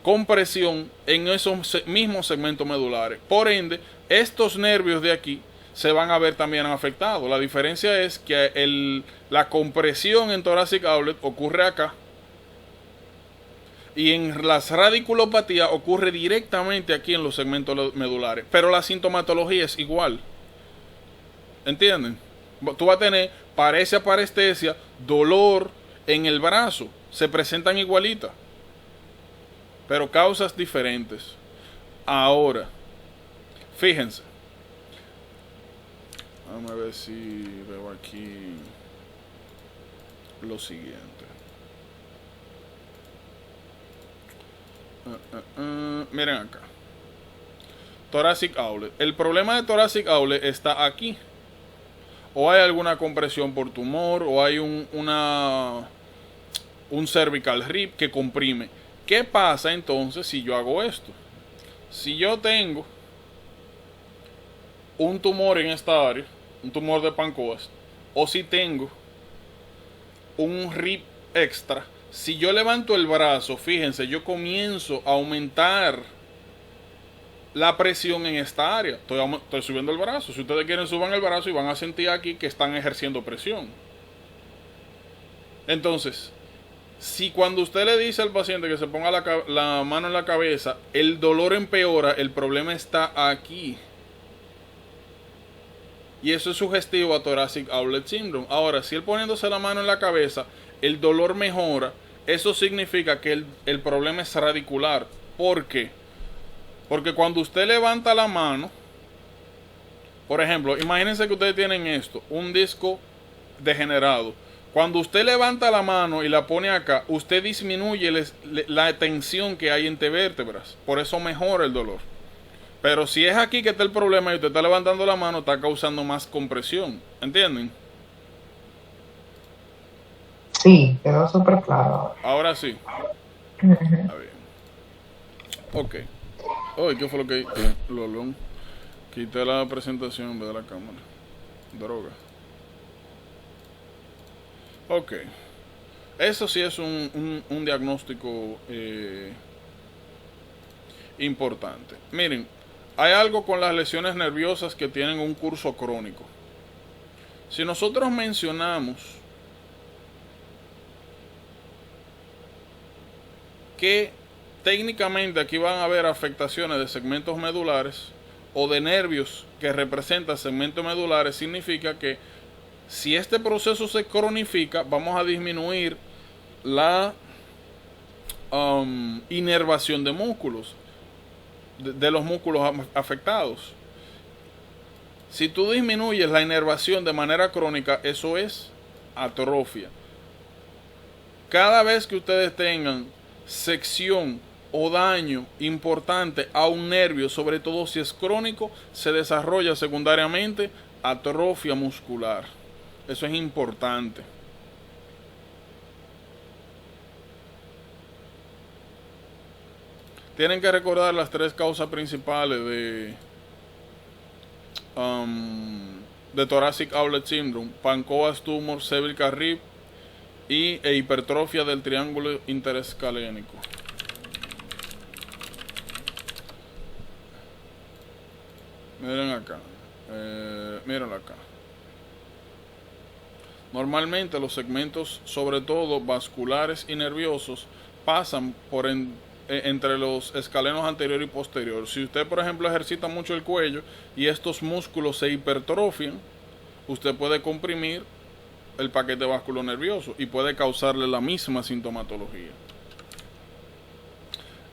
compresión en esos mismos segmentos medulares. Por ende, estos nervios de aquí se van a ver también afectados. La diferencia es que la compresión en Thoracic Outlet ocurre acá, y en las radiculopatías ocurre directamente aquí en los segmentos medulares. Pero la sintomatología es igual. ¿Entienden? Tú vas a tener paresia, parestesia, dolor en el brazo. Se presentan igualitas, pero causas diferentes. Ahora, fíjense. Vamos a ver si veo aquí lo siguiente. Miren acá. Thoracic Outlet. El problema de Thoracic Outlet está aquí. O hay alguna compresión por tumor, o hay un cervical rib que comprime. ¿Qué pasa entonces si yo hago esto? Si yo tengo un tumor en esta área, un tumor de Pancoast, o si tengo un rib extra, si yo levanto el brazo, fíjense, yo comienzo a aumentar la presión en esta área. Estoy subiendo el brazo. Si ustedes quieren, suban el brazo y van a sentir aquí que están ejerciendo presión. Entonces, si cuando usted le dice al paciente que se ponga la mano en la cabeza, el dolor empeora, el problema está aquí. Y eso es sugestivo a Thoracic Outlet Syndrome. Ahora, si él poniéndose la mano en la cabeza, el dolor mejora, eso significa que el problema es radicular. ¿Por qué? Porque cuando usted levanta la mano, por ejemplo, imagínense que ustedes tienen esto, un disco degenerado. Cuando usted levanta la mano y la pone acá, usted disminuye la tensión que hay entre vértebras. Por eso mejora el dolor. Pero si es aquí que está el problema y usted está levantando la mano, está causando más compresión. ¿Entienden? Sí, quedó súper claro. Ahora sí. Ujú. Está bien. Ok. Oye, ¿qué fue lo que hice? Lolón. Quité la presentación en vez de la cámara. Droga. Ok. Eso sí es un diagnóstico importante. Miren, hay algo con las lesiones nerviosas que tienen un curso crónico. Si nosotros mencionamos que técnicamente aquí van a haber afectaciones de segmentos medulares o de nervios que representan segmentos medulares, significa que si este proceso se cronifica, vamos a disminuir la inervación de músculos, de los músculos afectados. Si tú disminuyes la inervación de manera crónica, eso es atrofia. Cada vez que ustedes tengan sección o daño importante a un nervio, sobre todo si es crónico, se desarrolla secundariamente atrofia muscular. Eso es importante. Tienen que recordar las tres causas principales de Thoracic Outlet Syndrome: Pancoast tumor, cervical rib y hipertrofia del triángulo interescalénico. Miren acá. Mírenlo acá. Normalmente los segmentos, sobre todo vasculares y nerviosos, pasan entre los escalenos anterior y posterior. Si usted, por ejemplo, ejercita mucho el cuello y estos músculos se hipertrofian, usted puede comprimir el paquete vasculonervioso y puede causarle la misma sintomatología.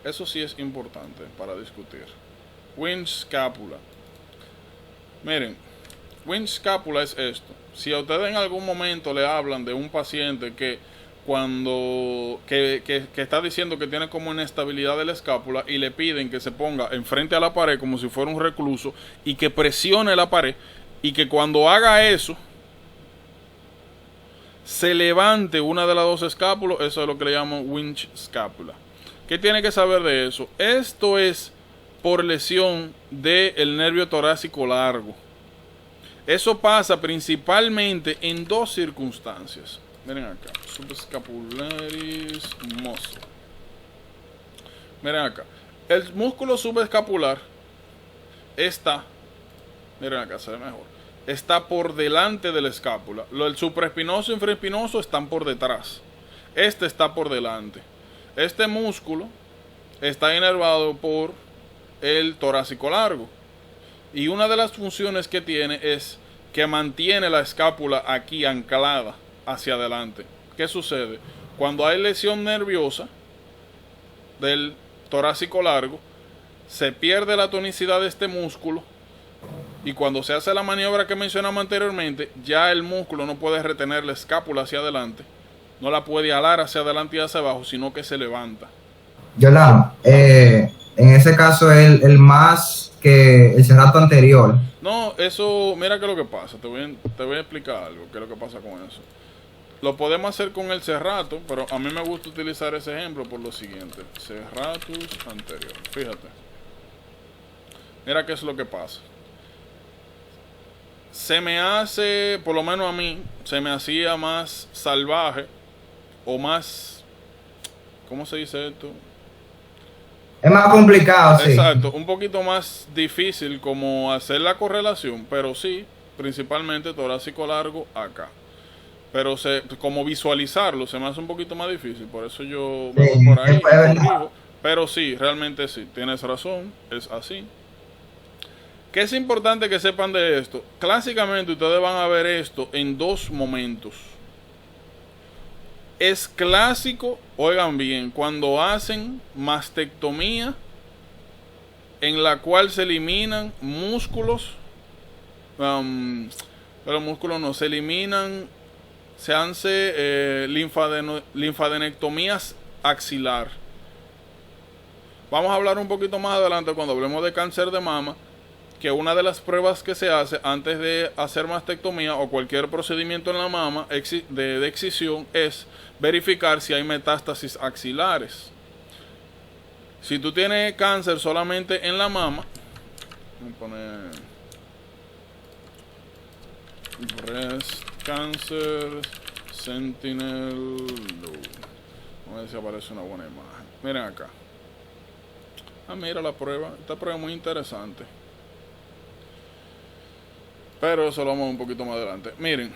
Eso sí es importante para discutir. Winch scapula. Miren, winch scapula es esto. Si a ustedes en algún momento le hablan de un paciente que está diciendo que tiene como inestabilidad de la escápula y le piden que se ponga enfrente a la pared como si fuera un recluso y que presione la pared y que cuando haga eso se levante una de las dos escápulas, eso es lo que le llaman winch scapula. ¿Qué tiene que saber de eso? Esto es por lesión del nervio torácico largo. Eso pasa principalmente en dos circunstancias. Miren acá, subscapularis muscle. Miren acá, el músculo subescapular está, miren acá, se ve mejor, está por delante de la escápula. El supraespinoso y infraespinoso están por detrás. Este está por delante. Este músculo está inervado por el torácico largo. Y una de las funciones que tiene es que mantiene la escápula aquí anclada hacia adelante. ¿Qué sucede? Cuando hay lesión nerviosa del torácico largo, se pierde la tonicidad de este músculo y cuando se hace la maniobra que mencionamos anteriormente, ya el músculo no puede retener la escápula hacia adelante, no la puede alar hacia adelante y hacia abajo, sino que se levanta. Yolanda, en ese caso el más que el cerrato anterior. No, eso, mira qué es lo que pasa, te voy a explicar algo, qué es lo que pasa con eso. Lo podemos hacer con el serrato, pero a mí me gusta utilizar ese ejemplo por lo siguiente. Serratus anterior, fíjate. Mira qué es lo que pasa. Se me hace, por lo menos a mí, se me hacía más salvaje o más, ¿cómo se dice esto? Es más complicado, sí. Exacto, un poquito más difícil como hacer la correlación, pero sí, principalmente torácico largo acá. Pero como visualizarlo se me hace un poquito más difícil, por eso yo me voy por ahí y corrijo. Pero sí, realmente sí, tienes razón, es así. ¿Qué es importante que sepan de esto? Clásicamente ustedes van a ver esto en dos momentos. Es clásico, oigan bien, cuando hacen mastectomía en la cual se eliminan músculos, pero músculos no, se eliminan, se hace linfadenectomías axilar. Vamos a hablar un poquito más adelante cuando hablemos de cáncer de mama, que una de las pruebas que se hace antes de hacer mastectomía o cualquier procedimiento en la mama de excisión es verificar si hay metástasis axilares. Si tú tienes cáncer solamente en la mama, voy a poner breast cancer sentinel, vamos a ver si aparece una buena imagen. Miren acá. Mira la prueba, esta prueba es muy interesante. Pero eso lo vamos un poquito más adelante. Miren,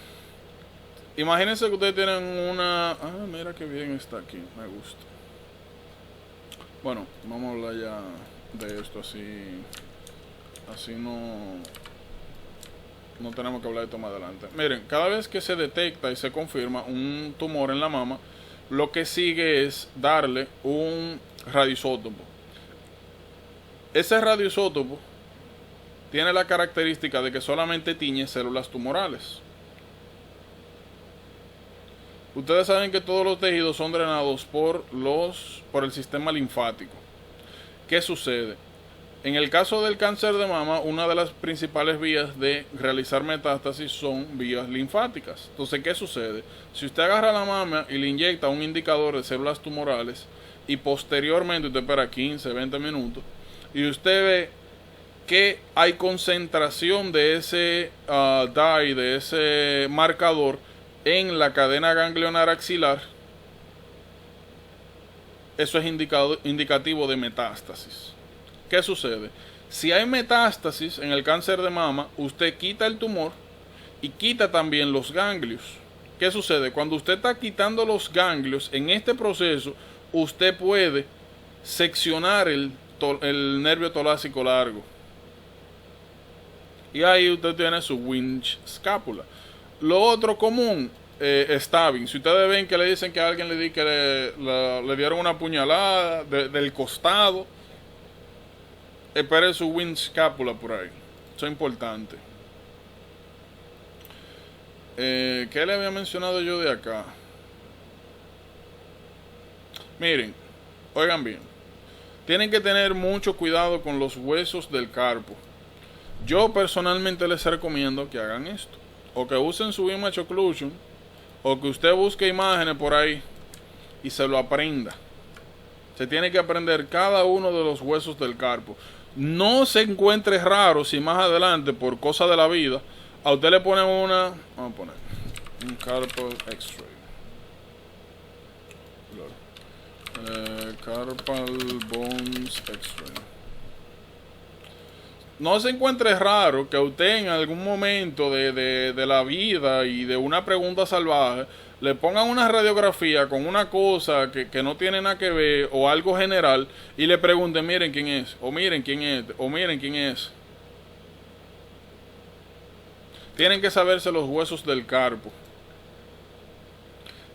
imagínense que ustedes tienen una... mira qué bien está aquí, me gusta. Bueno, vamos a hablar ya de esto así no tenemos que hablar de esto más adelante. Miren, cada vez que se detecta y se confirma un tumor en la mama, lo que sigue es darle un radioisótopo. Ese radioisótopo tiene la característica de que solamente tiñe células tumorales. Ustedes saben que todos los tejidos son drenados por el sistema linfático. ¿Qué sucede? En el caso del cáncer de mama, una de las principales vías de realizar metástasis son vías linfáticas. Entonces, ¿qué sucede? Si usted agarra la mama y le inyecta un indicador de células tumorales y posteriormente usted espera 15, 20 minutos y usted ve que hay concentración de ese dye, de ese marcador en la cadena ganglionar axilar, eso es indicativo de metástasis. ¿Qué sucede? Si hay metástasis en el cáncer de mama, usted quita el tumor y quita también los ganglios. ¿Qué sucede? Cuando usted está quitando los ganglios, en este proceso, usted puede seccionar el nervio torácico largo. Y ahí usted tiene su winch scapula. Lo otro común, stabbing. Si ustedes ven que le dicen que a alguien le dieron una puñalada del costado, espere su winch scapula por ahí. Eso es importante. ¿Qué le había mencionado yo de acá? Miren, oigan bien. Tienen que tener mucho cuidado con los huesos del carpo. Yo personalmente les recomiendo que hagan esto. O que usen su image occlusion, o que usted busque imágenes por ahí y se lo aprenda. Se tiene que aprender cada uno de los huesos del carpo. No se encuentre raro si más adelante, por cosa de la vida, a usted le ponen vamos a poner un carpal x-ray. Carpal bones x-ray. No se encuentre raro que usted en algún momento de la vida y de una pregunta salvaje le pongan una radiografía con una cosa que no tiene nada que ver o algo general y le pregunten, miren quién es, o miren quién es, o miren quién es. Tienen que saberse los huesos del carpo.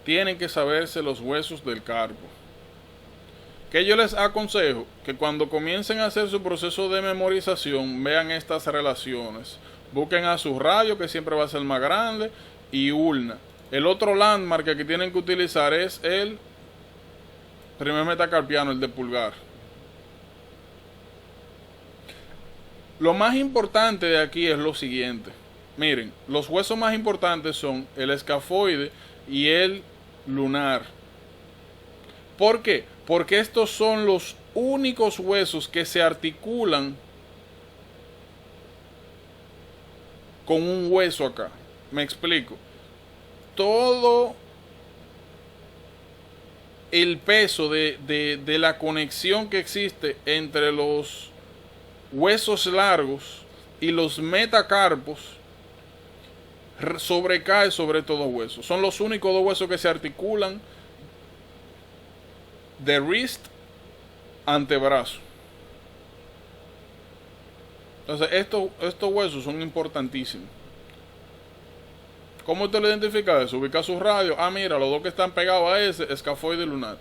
Tienen que saberse los huesos del carpo. Que yo les aconsejo que cuando comiencen a hacer su proceso de memorización vean estas relaciones. Busquen a su radio, que siempre va a ser más grande, y ulna. El otro landmark que tienen que utilizar es el primer metacarpiano, el de pulgar. Lo más importante de aquí es lo siguiente. Miren, los huesos más importantes son el escafoide y el lunar. ¿Por qué? Porque estos son los únicos huesos que se articulan con un hueso acá. Me explico. Todo el peso de la conexión que existe entre los huesos largos y los metacarpos sobrecae sobre todo huesos. Son los únicos dos huesos que se articulan de wrist antebrazo. Entonces estos huesos son importantísimos. ¿Cómo usted lo identifica eso? Ubica su radio. Ah, mira, los dos que están pegados a ese, escafoide y lunar.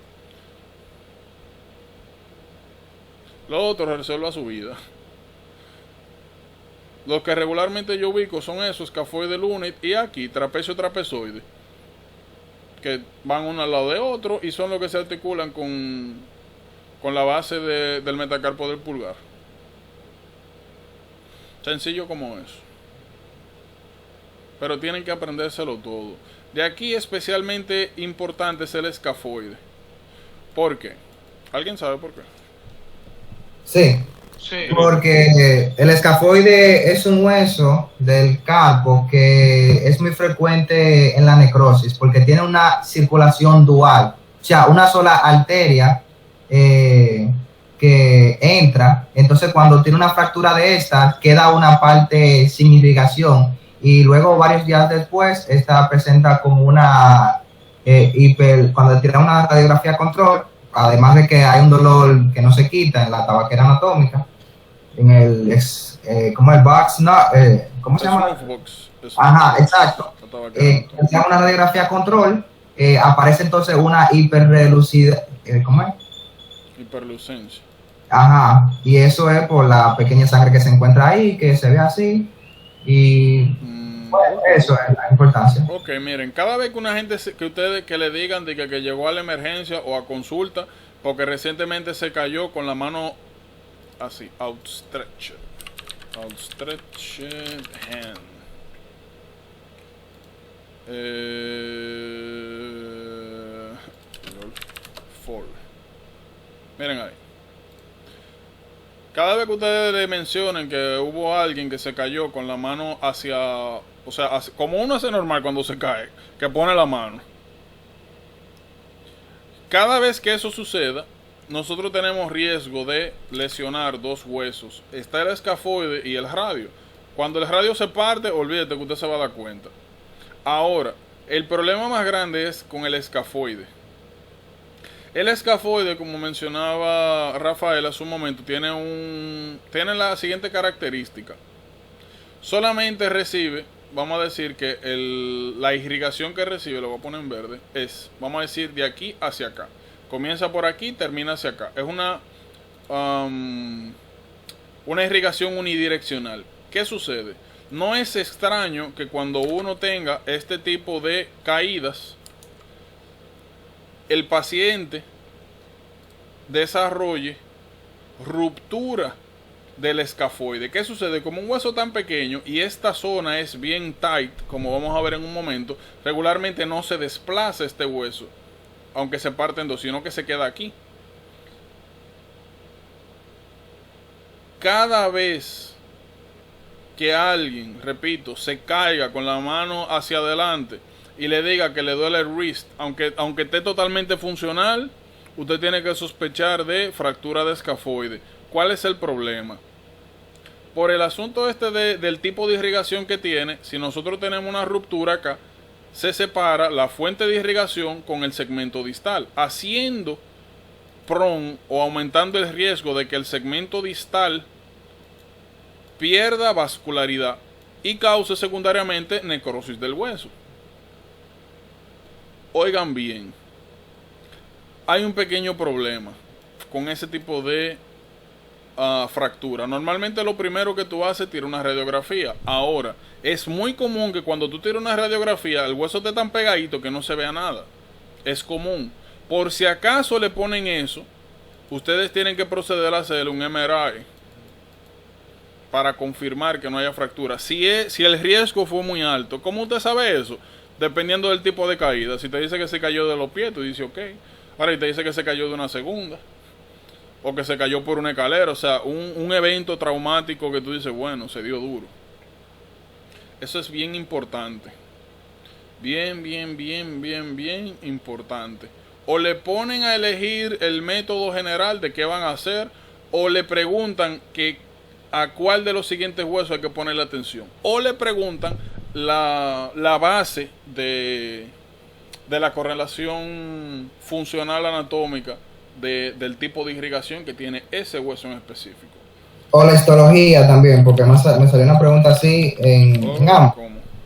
Lo otro resuelve a su vida. Los que regularmente yo ubico son esos, escafoide, lunar, y aquí, trapecio, trapezoide, que van uno al lado de otro y son los que se articulan con la base del metacarpo del pulgar. Sencillo como eso. Pero tienen que aprendérselo todo. De aquí especialmente importante es el escafoide. ¿Por qué? ¿Alguien sabe por qué? Sí. Sí. Porque el escafoide es un hueso del carpo que es muy frecuente en la necrosis porque tiene una circulación dual, o sea, una sola arteria que entra. Entonces cuando tiene una fractura de esta queda una parte sin irrigación y luego varios días después esta presenta como una cuando tira una radiografía control, además de que hay un dolor que no se quita en la tabaquera anatómica, en el como el box, no, ¿cómo se llama? Ajá, exacto. Una radiografía control, aparece entonces una hiperrelucidez, ¿cómo es? Hiperlucencia. Ajá, y eso es por la pequeña sangre que se encuentra ahí, que se ve así, y bueno, eso es la importancia. Ok, miren, cada vez que una gente, que ustedes que le digan de que llegó a la emergencia o a consulta, porque recientemente se cayó con la mano así, outstretched hand. Fall. Miren ahí. Cada vez que ustedes le mencionen que hubo alguien que se cayó con la mano hacia, o sea, como uno hace normal cuando se cae, que pone la mano. Cada vez que eso suceda, nosotros tenemos riesgo de lesionar dos huesos. Está el escafoide y el radio. Cuando el radio se parte, olvídate que usted se va a dar cuenta. Ahora, el problema más grande es con el escafoide. El escafoide, como mencionaba Rafael hace un momento, tiene la siguiente característica. Solamente recibe, vamos a decir que la irrigación que recibe, lo voy a poner en verde, vamos a decir, de aquí hacia acá. Comienza por aquí, termina hacia acá. Es una irrigación unidireccional. ¿Qué sucede? No es extraño que cuando uno tenga este tipo de caídas, el paciente desarrolle ruptura del escafoide. ¿Qué sucede? Como un hueso tan pequeño y esta zona es bien tight, como vamos a ver en un momento, regularmente no se desplaza este hueso, aunque se parte en dos, sino que se queda aquí. Cada vez que alguien, repito, se caiga con la mano hacia adelante y le diga que le duele el wrist, aunque esté totalmente funcional, usted tiene que sospechar de fractura de escafoide. ¿Cuál es el problema? Por el asunto del tipo de irrigación que tiene, si nosotros tenemos una ruptura acá, se separa la fuente de irrigación con el segmento distal, haciendo prone o aumentando el riesgo de que el segmento distal pierda vascularidad y cause secundariamente necrosis del hueso. Oigan bien, hay un pequeño problema con ese tipo de fractura. Normalmente lo primero que tú haces es tirar una radiografía. Ahora, es muy común que cuando tú tiras una radiografía el hueso esté tan pegadito que no se vea nada. Es común. Por si acaso le ponen eso, ustedes tienen que proceder a hacer un MRI para confirmar que no haya fractura. Si el riesgo fue muy alto, ¿cómo usted sabe eso? Dependiendo del tipo de caída. Si te dice que se cayó de los pies, tú dices ok. Ahora, y te dice que se cayó de una segunda, o que se cayó por una escalera, o sea, un evento traumático que tú dices, bueno, se dio duro. Eso es bien importante. Bien importante. O le ponen a elegir el método general de qué van a hacer, o le preguntan a cuál de los siguientes huesos hay que ponerle atención. O le preguntan la base de la correlación funcional anatómica del tipo de irrigación que tiene ese hueso en específico. O la histología también, porque me salió una pregunta así en ambos,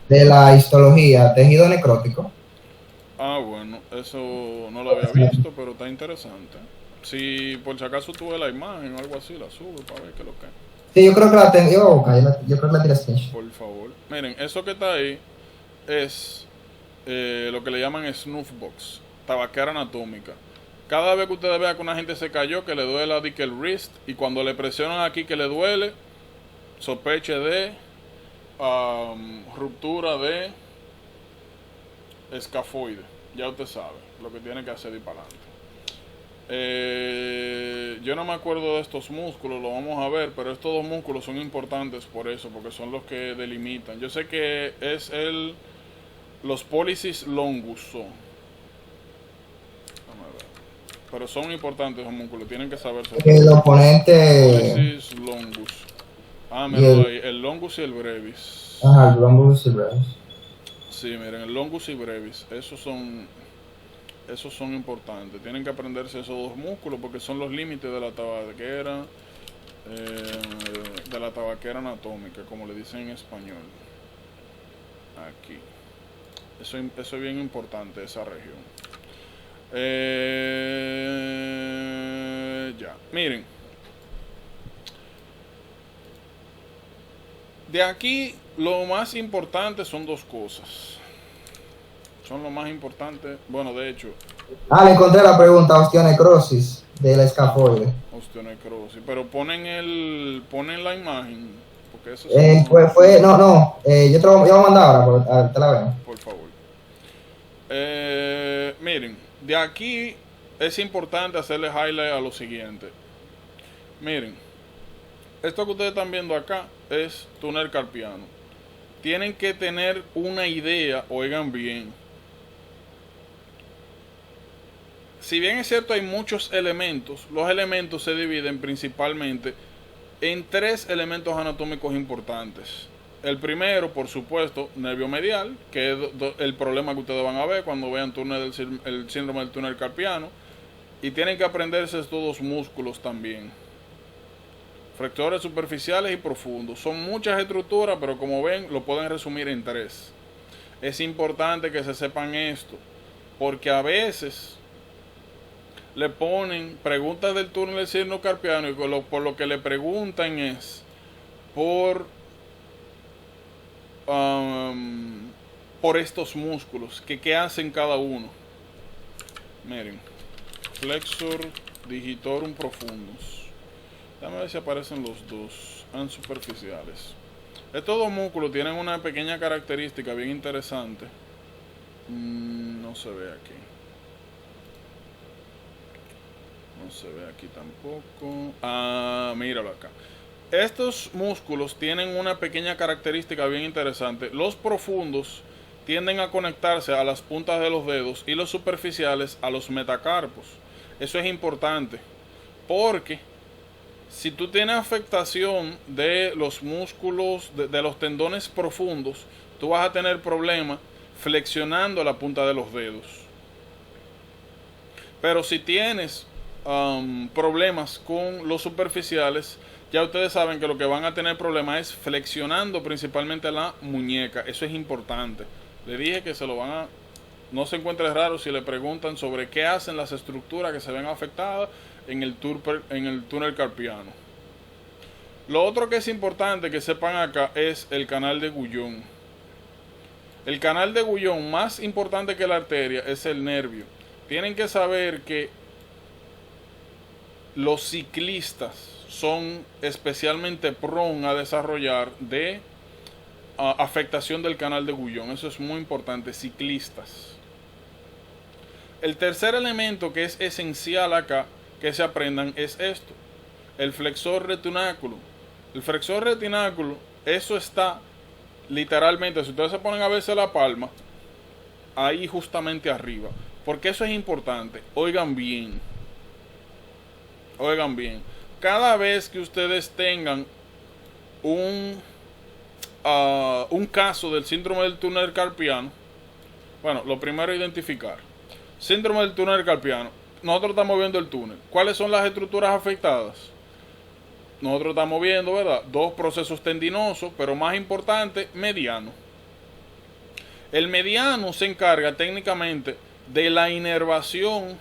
de la histología, tejido necrótico. Ah, bueno, eso no lo había visto, pero está interesante. Si por si acaso tuve la imagen o algo así, la subo para ver qué es lo que es. Sí, yo creo que la tengo, yo creo que la tiré screenshot. Por favor. Miren, eso que está ahí es lo que le llaman snuff box, tabaquera anatómica. Cada vez que ustedes vean que una gente se cayó, que le duele a el wrist, y cuando le presionan aquí que le duele, sospeche de ruptura de escafoide. Ya usted sabe lo que tiene que hacer y para adelante. Yo no me acuerdo de estos músculos, lo vamos a ver, pero estos dos músculos son importantes por eso, porque son los que delimitan. Yo sé que es los pollicis longus son. Pero son importantes los músculos, tienen que saberse. El oponente. Pollicis longus. Mira ahí, el longus y el brevis. Ajá, el longus y el brevis. Sí, miren, el longus y brevis, esos son importantes. Tienen que aprenderse esos dos músculos porque son los límites de la tabaquera anatómica, como le dicen en español. Aquí. Eso es bien importante, esa región. Ya, miren. De aquí lo más importante son dos cosas. Son lo más importante. Bueno, de hecho. Le encontré la pregunta, osteonecrosis del escafoide. Osteonecrosis. Pero ponen la imagen. Porque eso yo te lo voy a mandar ahora, te la veo. Por favor. Miren, de aquí es importante hacerle highlight a lo siguiente. Miren, esto que ustedes están viendo acá es túnel carpiano. Tienen que tener una idea, oigan bien. si bien es cierto hay muchos elementos, los elementos se dividen principalmente en 3 elementos anatómicos importantes. El primero, por supuesto, nervio medial, que es el problema que ustedes van a ver cuando vean el síndrome del túnel carpiano. Y tienen que aprenderse estos 2 músculos también. Flexores superficiales y profundos. Son muchas estructuras, pero como ven, lo pueden resumir en 3. Es importante que se sepan esto, porque a veces le ponen preguntas del túnel del síndrome carpiano y por lo que le preguntan es por estos músculos, que qué hacen cada uno. Miren, flexor digitorum profundus. Déjame ver si aparecen los 2 superficiales. Estos 2 músculos tienen una pequeña característica bien interesante. No se ve aquí. No se ve aquí tampoco. Míralo acá. Estos músculos tienen una pequeña característica bien interesante. Los profundos tienden a conectarse a las puntas de los dedos y los superficiales a los metacarpos. Eso es importante porque si tú tienes afectación de los músculos, de los tendones profundos, tú vas a tener problemas flexionando la punta de los dedos. Pero si tienes problemas con los superficiales, ya ustedes saben que lo que van a tener problemas es flexionando principalmente la muñeca. Eso es importante. Le dije que no se encuentre raro si le preguntan sobre qué hacen las estructuras que se ven afectadas en el túnel carpiano. Lo otro que es importante que sepan acá es el canal de Guyon. El canal de Guyon, más importante que la arteria, es el nervio. Tienen que saber que los ciclistas son especialmente prone a desarrollar de afectación del canal de Guyon. Eso es muy importante, ciclistas. El tercer elemento que es esencial acá que se aprendan es esto, el flexor retináculo. El flexor retináculo, eso está literalmente, si ustedes se ponen a verse la palma, ahí justamente arriba. Porque eso es importante. Oigan bien. Oigan bien. Cada vez que ustedes tengan un caso del síndrome del túnel carpiano, bueno, lo primero es identificar. Síndrome del túnel carpiano. Nosotros estamos viendo el túnel. ¿Cuáles son las estructuras afectadas? Nosotros estamos viendo, ¿verdad? 2 procesos tendinosos, pero más importante, mediano. El mediano se encarga técnicamente de la inervación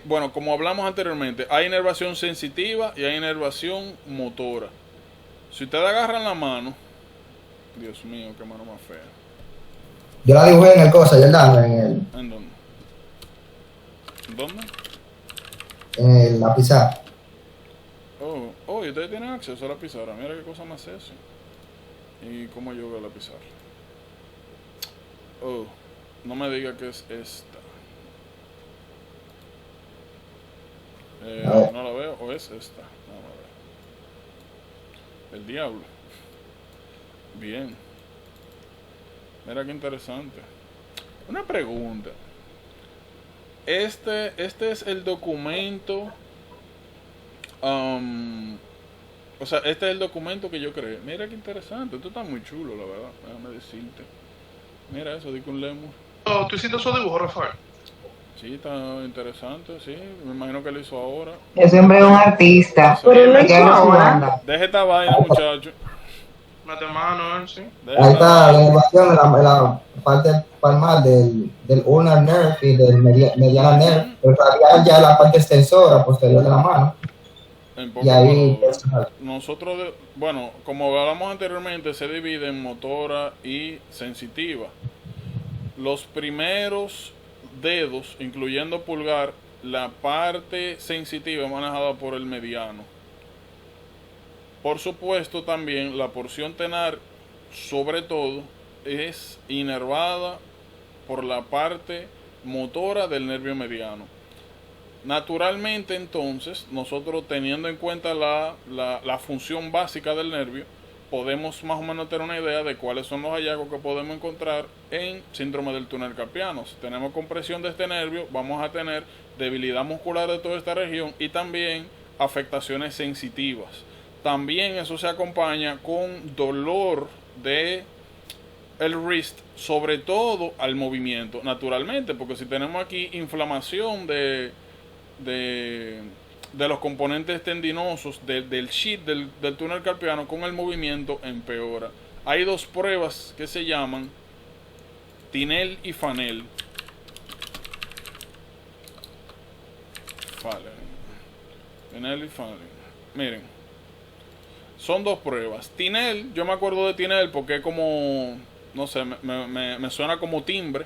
bueno, como hablamos anteriormente, hay inervación sensitiva y hay inervación motora. Si ustedes agarran la mano, Dios mío, qué mano más fea. Yo la dibujé en el cosa, ¿verdad? ¿En dónde? ¿Dónde? En la pizarra. Y ustedes tienen acceso a la pizarra. Mira qué cosa más sexy. Y cómo yo veo la pizarra. No me diga que es esta. No la veo, o es esta. No la veo. El diablo. Bien. Mira qué interesante. Una pregunta. Este es el documento. O sea, este es el documento que yo creé. Mira qué interesante. Esto está muy chulo, la verdad. Déjame decirte. Mira eso, di con lemur. ¿Tú hiciste esos dibujos, Rafael? Sí, está interesante, sí. Me imagino que lo hizo ahora. Ese hombre es un artista. Pero lo Hay que hizo ver su ahora. banda. Deje esta vaina, muchacho. Mete mano, sí. Ahí está la elevación en la parte palmar del ulnar nerve y del mediana nerve. El radial ya es la parte extensora posterior de la mano. Y ahí, nosotros, bueno, como hablamos anteriormente, se divide en motora y sensitiva. Los primeros dedos, incluyendo pulgar, la parte sensitiva es manejada por el mediano. Por supuesto, también la porción tenar, sobre todo, es inervada por la parte motora del nervio mediano. Naturalmente, entonces, nosotros teniendo en cuenta la función básica del nervio, podemos más o menos tener una idea de cuáles son los hallazgos que podemos encontrar en síndrome del túnel carpiano. Si tenemos compresión de este nervio, vamos a tener debilidad muscular de toda esta región y también afectaciones sensitivas. También eso se acompaña con dolor de el wrist, sobre todo al movimiento, naturalmente, porque si tenemos aquí inflamación de los componentes tendinosos del sheath del túnel carpiano, con el movimiento empeora. Hay dos pruebas que se llaman Tinel y Fanel. Tinel y Fanel. Miren, son dos pruebas. Tinel, yo me acuerdo de Tinel porque es como, no sé, me suena como timbre.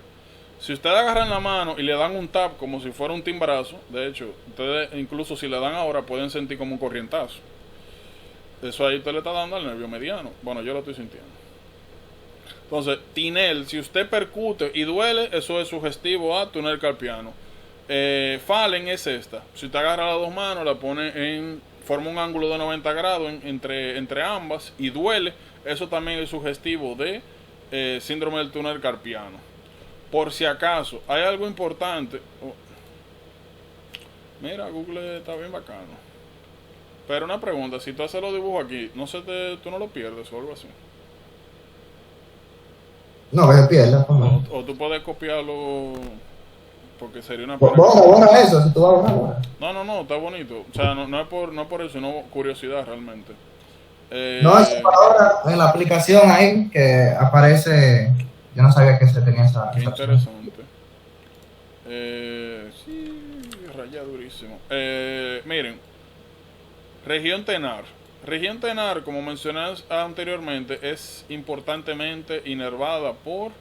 Si ustedes agarran la mano y le dan un tap como si fuera un timbrazo, de hecho, ustedes incluso si le dan ahora pueden sentir como un corrientazo. Eso ahí usted le está dando al nervio mediano. Bueno, yo lo estoy sintiendo. Entonces, Tinel, si usted percute y duele, eso es sugestivo a túnel carpiano. Fallen es esta. Si usted agarra las dos manos, la pone forma un ángulo de 90 grados entre ambas y duele, eso también es sugestivo de síndrome del túnel carpiano. Por si acaso, hay algo importante. Mira, Google está bien bacano. Pero una pregunta, si tú haces los dibujos aquí, tú no lo pierdes o algo así. No, que se pierda. ¿Cómo? O tú puedes copiarlo, porque sería una... Borra eso, si tú vas a borrar. No, está bonito. O sea, no es por eso, sino curiosidad realmente. No, es ahora en la aplicación ahí que aparece. Yo no sabía que se tenía esa. Qué interesante. Sí, raya durísimo. Miren, región tenar. Región tenar, como mencioné anteriormente, es importantemente inervada por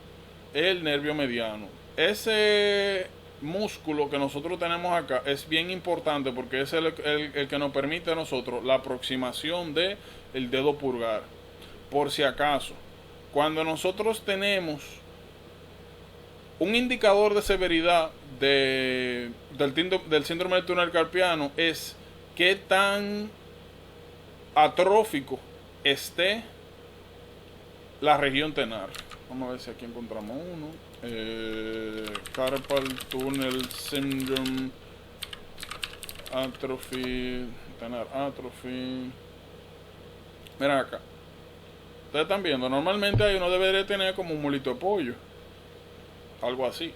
el nervio mediano. Ese músculo que nosotros tenemos acá es bien importante porque es el que nos permite a nosotros la aproximación del dedo pulgar. Por si acaso, cuando nosotros tenemos un indicador de severidad del síndrome del túnel carpiano, es qué tan atrófico esté la región tenar. Vamos a ver si aquí encontramos uno. Carpal tunnel syndrome, atrophy, tenar atrophy. Mira acá. Ustedes están viendo, normalmente ahí uno debería tener como un mulito de pollo, algo así.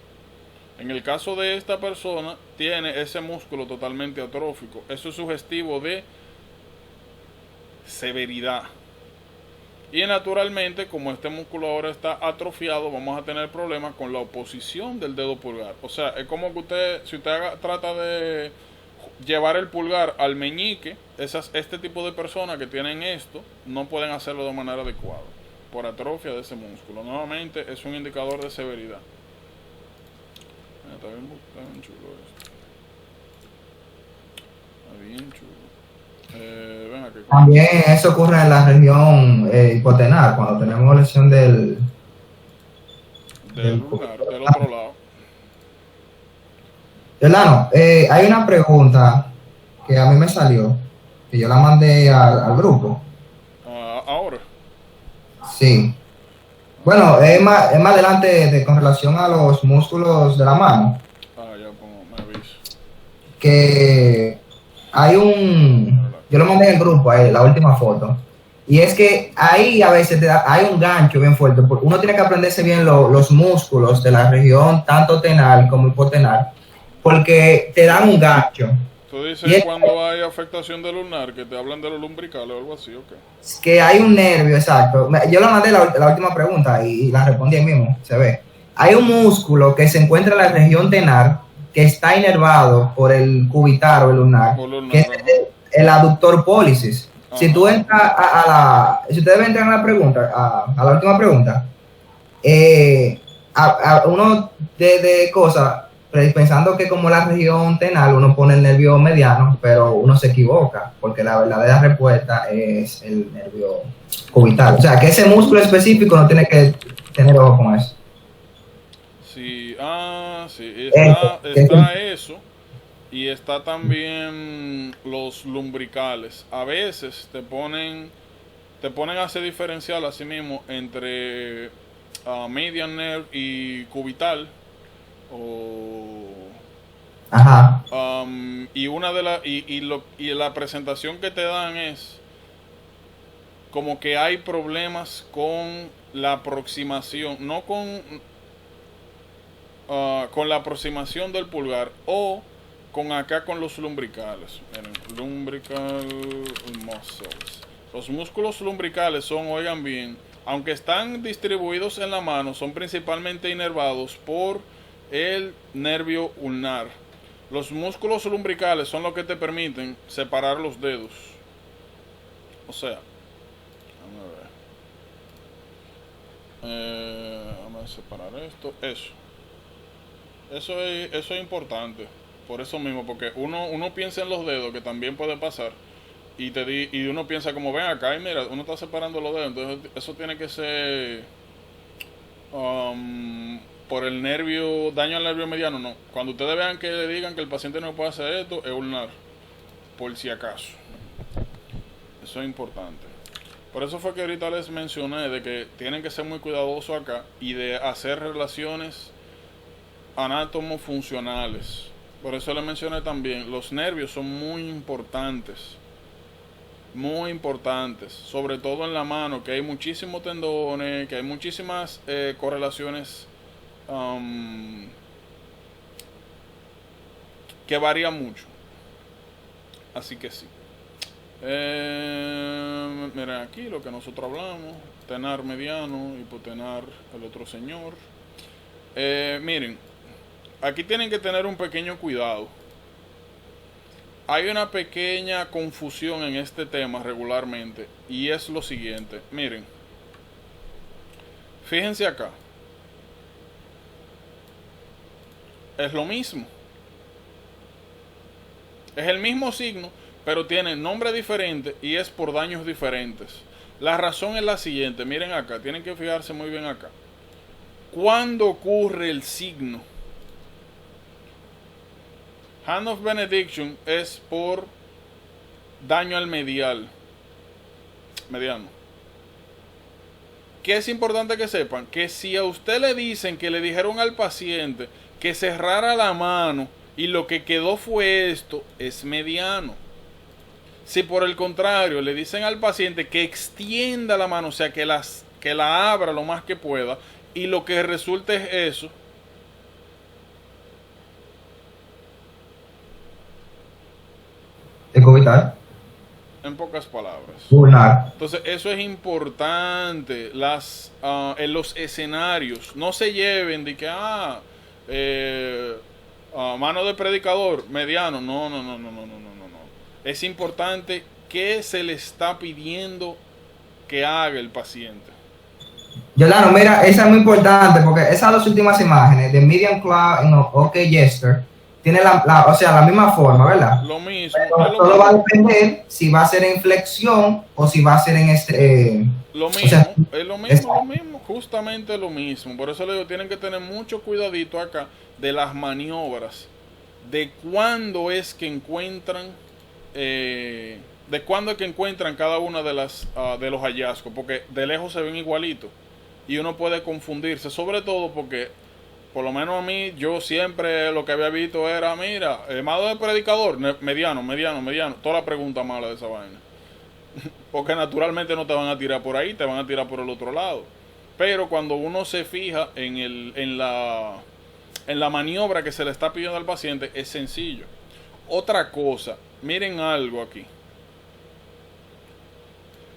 En el caso de esta persona, tiene ese músculo totalmente atrófico. Eso es sugestivo de severidad. Y naturalmente, como este músculo ahora está atrofiado, vamos a tener problemas con la oposición del dedo pulgar. O sea, es como que si usted trata de llevar el pulgar al meñique, este tipo de personas que tienen esto no pueden hacerlo de manera adecuada por atrofia de ese músculo. Nuevamente es un indicador de severidad. Está bien chulo esto. Está bien chulo. Ven aquí. También eso ocurre en la región hipotenar, cuando tenemos lesión del lunar, del otro lado. Delano, hay una pregunta que a mí me salió, que yo la mandé al grupo. Ahora. Sí. Bueno, es más adelante con relación a los músculos de la mano. Ya me aviso. Que hay yo lo mandé en el grupo, ahí, la última foto. Y es que ahí a veces hay un gancho bien fuerte, porque uno tiene que aprenderse bien los músculos de la región, tanto tenal como hipotenar, porque te dan un gancho. Tú dices cuando hay afectación del lunar, que te hablan de los lumbricales o algo así, ¿ok? Que hay un nervio, exacto. Yo le mandé la última pregunta y la respondí ahí mismo, se ve. Hay un músculo que se encuentra en la región tenar que está inervado por el cubital o el lunar, que es el aductor pólicis. Si tú entras si ustedes entran a la pregunta, a la última pregunta, uno de cosas, pensando que como la región tenal uno pone el nervio mediano, pero uno se equivoca, porque la verdadera respuesta es el nervio cubital. O sea, que ese músculo específico no tiene que tener ojo con eso. Sí, sí, está eso. Y está también los lumbricales. A veces te ponen te ponen a hacer diferencial así mismo entre median nerve y cubital. Ajá. Y una de y la presentación que te dan es como que hay problemas con la aproximación, no con la aproximación del pulgar o con acá con los lumbricales. Miren, lumbrical muscles. Los músculos lumbricales son, oigan bien, aunque están distribuidos en la mano, son principalmente inervados por el nervio ulnar. Los músculos lumbricales son los que te permiten separar los dedos. O sea, vamos a separar esto. Eso es importante. Por eso mismo, porque uno piensa en los dedos, que también puede pasar. Y uno piensa como, ven acá y mira, uno está separando los dedos. Entonces eso tiene que ser por el nervio, daño al nervio mediano. No, cuando ustedes vean que le digan que el paciente no puede hacer esto, es ulnar, por si acaso. Eso es importante. Por eso fue que ahorita les mencioné de que tienen que ser muy cuidadosos acá y de hacer relaciones anátomo-funcionales. Por eso les mencioné también, los nervios son muy importantes, sobre todo en la mano, que hay muchísimos tendones, que hay muchísimas correlaciones que varían mucho. Así que sí. Miren aquí lo que nosotros hablamos, tenar mediano, hipotenar el otro señor. Miren, aquí tienen que tener un pequeño cuidado. Hay una pequeña confusión en este tema regularmente, y es lo siguiente. Miren, fíjense acá, es lo mismo, es el mismo signo, pero tiene nombre diferente y es por daños diferentes. La razón es la siguiente, miren acá, tienen que fijarse muy bien acá. ¿Cuándo ocurre el signo? Hand of Benediction es por daño al mediano. ¿Qué es importante que sepan? Que si a usted le dicen que le dijeron al paciente que cerrara la mano y lo que quedó fue esto, es mediano. Si por el contrario le dicen al paciente que extienda la mano, o sea, que la abra lo más que pueda, y lo que resulte es eso, ¿De cubital? en pocas palabras. Ulnar. Entonces eso es importante. En los escenarios no se lleven de que mano de predicador mediano. No. Es importante qué se le está pidiendo que haga el paciente. Yolano, mira, esa es muy importante porque esas dos últimas imágenes de Medium Cloud y OK Jester tienen o sea, la misma forma, ¿verdad? Lo mismo. Pero todo va a depender si va a ser en flexión o si va a ser en lo mismo, o sea, es lo mismo, justamente lo mismo. Por eso le digo, tienen que tener mucho cuidadito acá de las maniobras, de cuándo es que encuentran, cada una de de los hallazgos, porque de lejos se ven igualitos y uno puede confundirse, sobre todo porque, por lo menos a mí, yo siempre lo que había visto era, mira, mano de predicador, mediano, toda la pregunta mala de esa vaina. Porque naturalmente no te van a tirar por ahí, te van a tirar por el otro lado. Pero cuando uno se fija en la maniobra que se le está pidiendo al paciente, es sencillo. Otra cosa, miren algo aquí.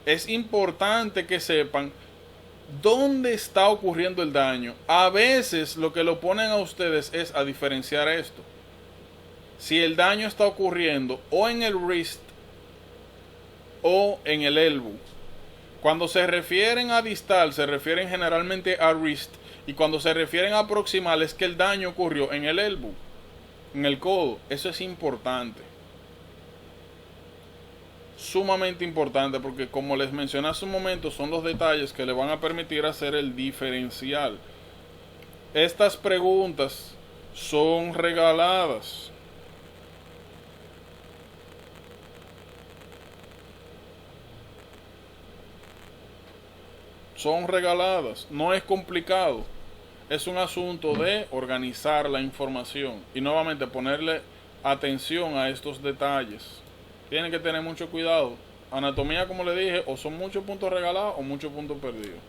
Es importante que sepan dónde está ocurriendo el daño. A veces lo que lo ponen a ustedes es a diferenciar esto. Si el daño está ocurriendo o en el wrist o en el elbow. Cuando se refieren a distal, se refieren generalmente a wrist. Y cuando se refieren a proximal, es que el daño ocurrió en el elbow, en el codo. Eso es importante. Sumamente importante, porque como les mencioné hace un momento, son los detalles que le van a permitir hacer el diferencial. Estas preguntas son regaladas. son regaladas, no es complicado. Es un asunto de organizar la información y nuevamente ponerle atención a estos detalles. Tienen que tener mucho cuidado. Anatomía, como le dije, o son muchos puntos regalados o muchos puntos perdidos.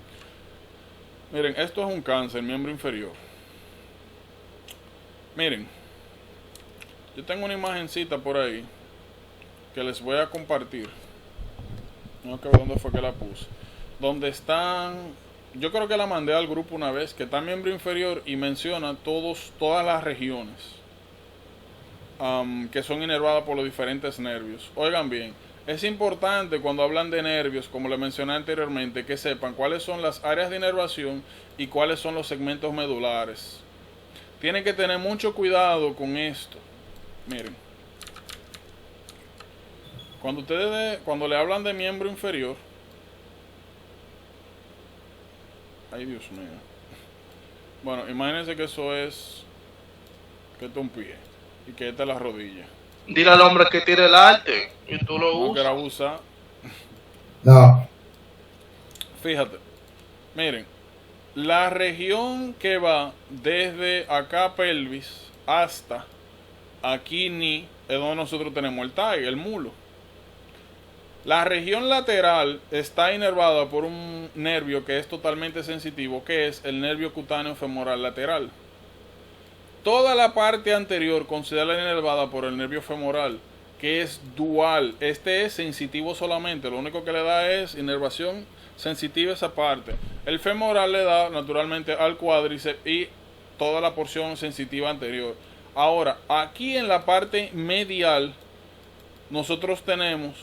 Miren, esto es un cáncer, miembro inferior. Miren, yo tengo una imagencita por ahí que les voy a compartir. No sé dónde fue que la puse. Donde están, yo creo que la mandé al grupo una vez, que está miembro inferior y menciona todas las regiones que son inervadas por los diferentes nervios. Oigan bien, es importante cuando hablan de nervios, como le mencioné anteriormente, que sepan cuáles son las áreas de inervación y cuáles son los segmentos medulares. Tienen que tener mucho cuidado con esto. Miren, cuando le hablan de miembro inferior, ay Dios mío, bueno, imagínense que eso es, que esto es un pie y que esta es la rodilla. Dile al hombre que tire el arte y tú lo No quiera usas. usar. No. Fíjate, miren, la región que va desde acá pelvis hasta aquí ni es donde nosotros tenemos el tague, el mulo. La región lateral está inervada por un nervio que es totalmente sensitivo, que es el nervio cutáneo femoral lateral. Toda la parte anterior considera inervada por el nervio femoral, que es dual. Este es sensitivo solamente, lo único que le da es inervación sensitiva esa parte. El femoral le da naturalmente al cuádriceps y toda la porción sensitiva anterior. Ahora, aquí en la parte medial, nosotros tenemos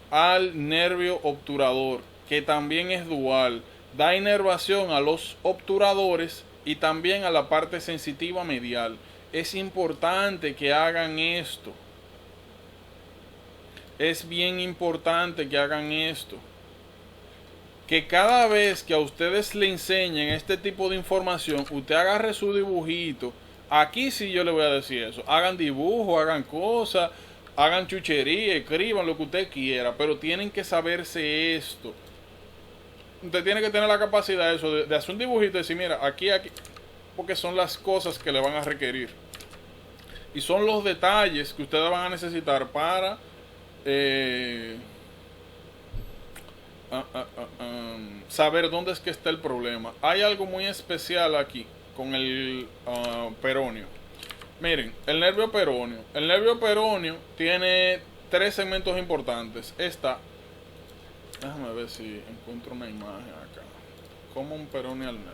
al nervio obturador, que también es dual. Da inervación a los obturadores y también a la parte sensitiva medial. Es importante que hagan esto. Es bien importante que hagan esto. Que cada vez que a ustedes le enseñen este tipo de información, usted agarre su dibujito. Aquí sí yo le voy a decir eso. Hagan dibujo, hagan cosas, hagan chuchería, escriban lo que usted quiera, pero tienen que saberse esto. Usted tiene que tener la capacidad de eso, de hacer un dibujito y decir, mira, aquí, porque son las cosas que le van a requerir. Y son los detalles que ustedes van a necesitar para saber dónde es que está el problema. Hay algo muy especial aquí con el peroneo. Miren, el nervio peroneo. El nervio peroneo tiene tres segmentos importantes. Déjame ver si encuentro una imagen acá. Como un peroneo al nervio.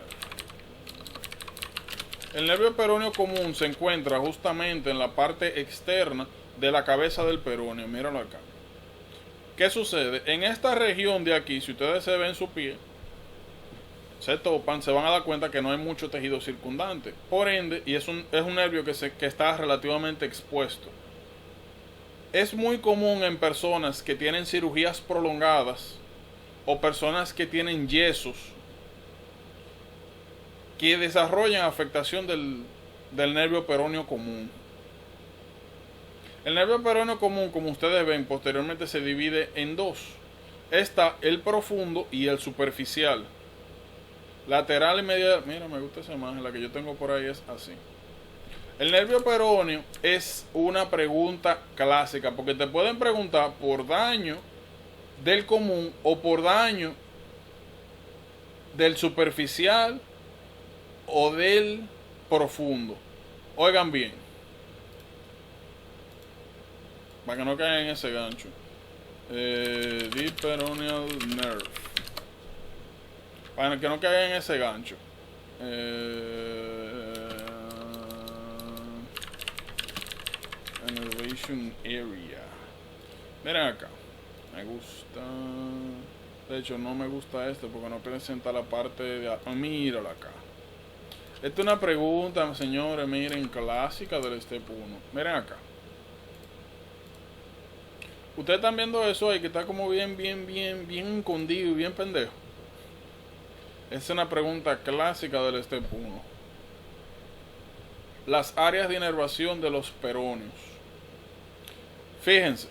El nervio peroneo común se encuentra justamente en la parte externa de la cabeza del peroneo. Míralo acá. ¿Qué sucede? En esta región de aquí, si ustedes se ven su pie, se topan, se van a dar cuenta que no hay mucho tejido circundante. Por ende, y es un nervio que está relativamente expuesto. Es muy común en personas que tienen cirugías prolongadas o personas que tienen yesos que desarrollan afectación del nervio peroneo común. El nervio peroneo común, como ustedes ven, posteriormente se divide en dos. Está el profundo y el superficial. Lateral y medial. Mira, me gusta esa imagen, la que yo tengo por ahí es así. El nervio peroneo es una pregunta clásica, porque te pueden preguntar por daño del común o por daño del superficial o del profundo. Oigan bien, para que no caigan en ese gancho. Deep peroneal nerve. Para que no caigan en ese gancho. Innervation area. Miren acá. Me gusta. De hecho, no me gusta este porque no presenta la parte de. Míralo acá. Esta es una pregunta, señores, miren, clásica del Step 1. Miren acá. Ustedes están viendo eso ahí que está como bien escondido y bien pendejo. Es una pregunta clásica del Step 1. Las áreas de inervación de los peroneos. Fíjense.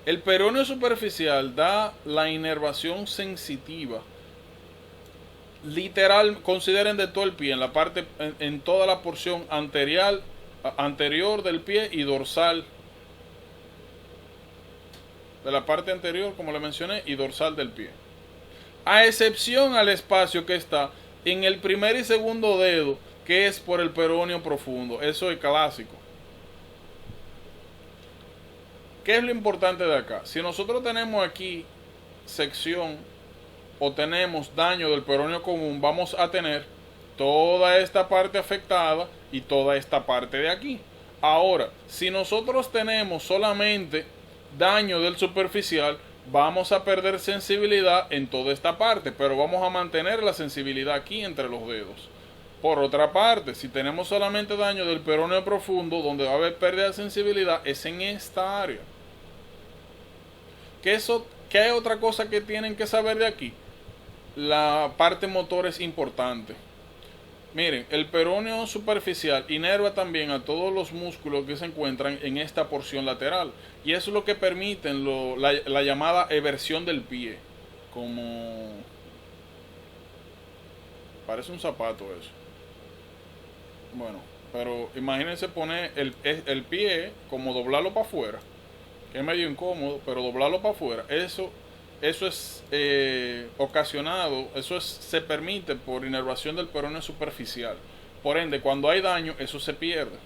El peroneo superficial da la inervación sensitiva. Literal, consideren de todo el pie, en la parte, en toda la porción anterior del pie y dorsal. De la parte anterior, como le mencioné, y dorsal del pie. A excepción al espacio que está en el primer y segundo dedo, que es por el peroneo profundo. Eso es clásico. ¿Qué es lo importante de acá? Si nosotros tenemos aquí sección o tenemos daño del peroneo común, vamos a tener toda esta parte afectada y toda esta parte de aquí. Ahora, si nosotros tenemos solamente daño del superficial, vamos a perder sensibilidad en toda esta parte, pero vamos a mantener la sensibilidad aquí entre los dedos. Por otra parte, si tenemos solamente daño del peroneo profundo, donde va a haber pérdida de sensibilidad, es en esta área. ¿Qué hay otra cosa que tienen que saber de aquí? La parte motor es importante. Miren, el peroneo superficial inerva también a todos los músculos que se encuentran en esta porción lateral. Y eso es lo que permite la llamada eversión del pie. Como... parece un zapato eso. Bueno, pero imagínense poner el pie como doblarlo para afuera. Que es medio incómodo, pero doblarlo para afuera. Eso es ocasionado, se permite por inervación del peroneo superficial. Por ende, cuando hay daño, eso se pierde.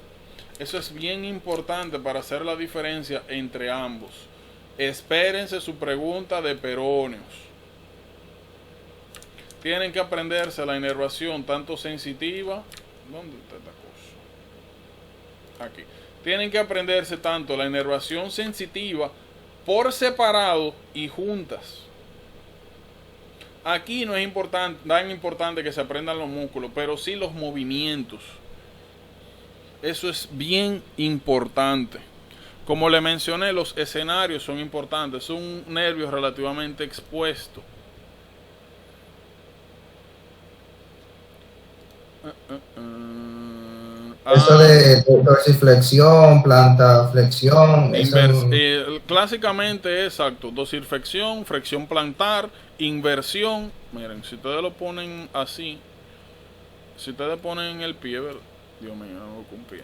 Eso es bien importante para hacer la diferencia entre ambos. Espérense su pregunta de peróneos. Tienen que aprenderse la inervación tanto sensitiva. ¿Dónde está esta cosa? Aquí. Tienen que aprenderse tanto la inervación sensitiva por separado y juntas. Aquí no es tan importante que se aprendan los músculos, pero sí los movimientos. Eso es bien importante. Como le mencioné, los escenarios son importantes. Es un nervio relativamente expuesto. Eso de dorsiflexión, plantaflexión, clásicamente exacto, dorsiflexión, flexión plantar, inversión. Miren, si ustedes lo ponen así, si ustedes ponen el pie, ¿verdad? Dios mío, no con pie.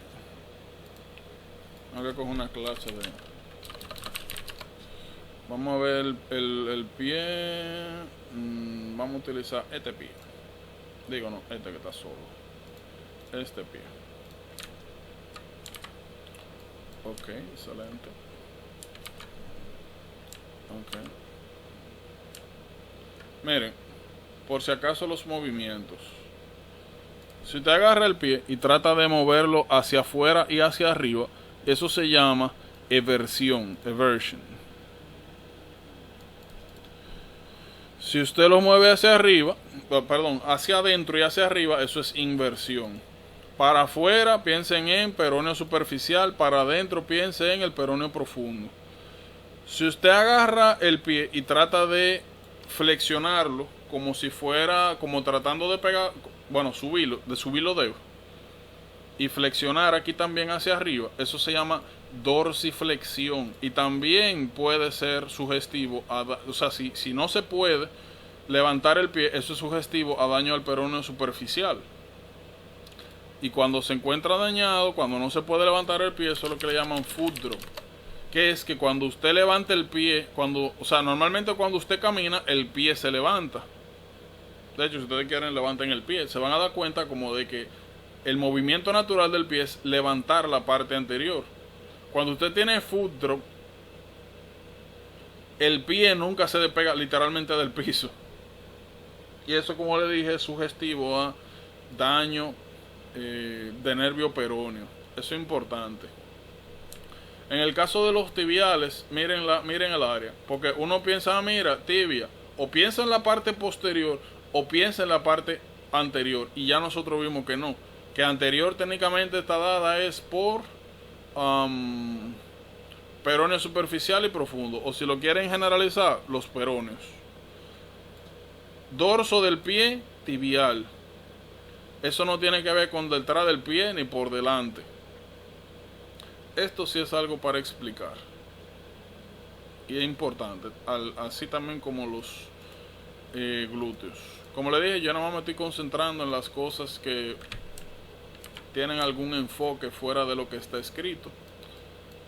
Ahora cojo una clase de... Vamos a ver el pie. Vamos a utilizar este pie. Digo no, este que está solo. Este pie. Ok, excelente. Ok. Miren, por si acaso los movimientos. Si usted agarra el pie y trata de moverlo hacia afuera y hacia arriba, eso se llama eversión, eversion. Si usted lo mueve hacia arriba, perdón, hacia adentro y hacia arriba, eso es inversión. Para afuera piensen en peroneo superficial, para adentro piensen en el peroneo profundo. Si usted agarra el pie y trata de flexionarlo como si fuera, como tratando de pegar, bueno, subir los dedos y flexionar aquí también hacia arriba, eso se llama dorsiflexión y también puede ser sugestivo, o sea, si no se puede levantar el pie, eso es sugestivo a daño al peroneo superficial. Y cuando se encuentra dañado, cuando no se puede levantar el pie, eso es lo que le llaman foot drop. Que es que cuando usted levanta el pie, normalmente cuando usted camina, el pie se levanta. De hecho, si ustedes quieren, levanten el pie. Se van a dar cuenta como de que el movimiento natural del pie es levantar la parte anterior. Cuando usted tiene foot drop, el pie nunca se despega literalmente del piso. Y eso, como le dije, es sugestivo a daño de nervio peroneo. Eso es importante. En el caso de los tibiales, miren el área, porque uno piensa, mira, tibia, o piensa en la parte posterior o piensa en la parte anterior, y ya nosotros vimos que no, que anterior técnicamente está dada es por peroneo superficial y profundo, o si lo quieren generalizar, los peroneos. Dorso del pie, tibial. Eso no tiene que ver con detrás del pie ni por delante. Esto sí es algo para explicar. y es importante, así también como los glúteos. Como le dije, yo nada más me estoy concentrando en las cosas que tienen algún enfoque fuera de lo que está escrito.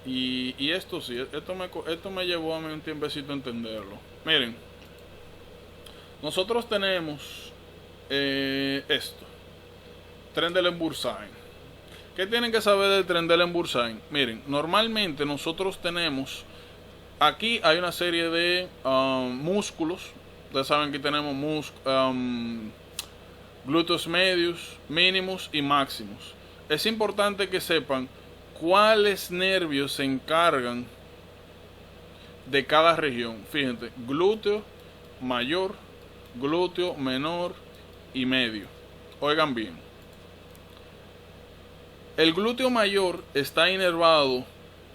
Y esto sí, esto me llevó a mí un tiempecito a entenderlo. Miren, nosotros tenemos esto, Trendelenburg-Sein. ¿Qué tienen que saber del Trendelenburg-Sein? Miren, normalmente nosotros tenemos, aquí hay una serie de músculos. Ustedes saben que tenemos glúteos medios, mínimos y máximos. Es importante que sepan cuáles nervios se encargan de cada región. Fíjense, glúteo mayor, glúteo menor y medio. Oigan bien. El glúteo mayor está inervado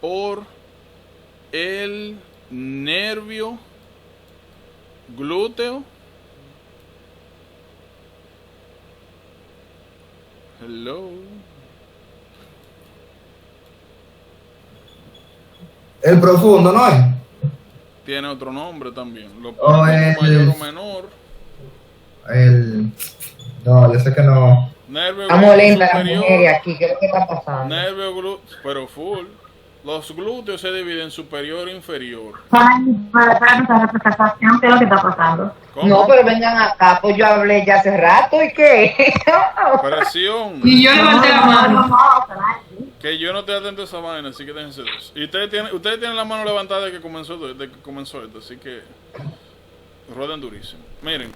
por el nervio glúteo. Hello. El profundo, ¿no es? Tiene otro nombre también. Lo Oh, mayor o menor. No, yo sé que no. Nervio Estamos glúteo lentas las superior. mujeres aquí, ¿qué es lo que está pasando? Nervio glúteo, pero full. Los glúteos se dividen en superior e inferior. Para hacer esa representación, ¿qué es lo que está pasando? ¿Cómo? No, pero vengan acá, pues yo hablé ya hace rato, ¿y qué? Presión. Y yo levanté la mano. Que yo no estoy atento a esa vaina, así que déjense de eso. Y ustedes tienen la mano levantada desde que comenzó esto, así que rueden durísimo. Miren,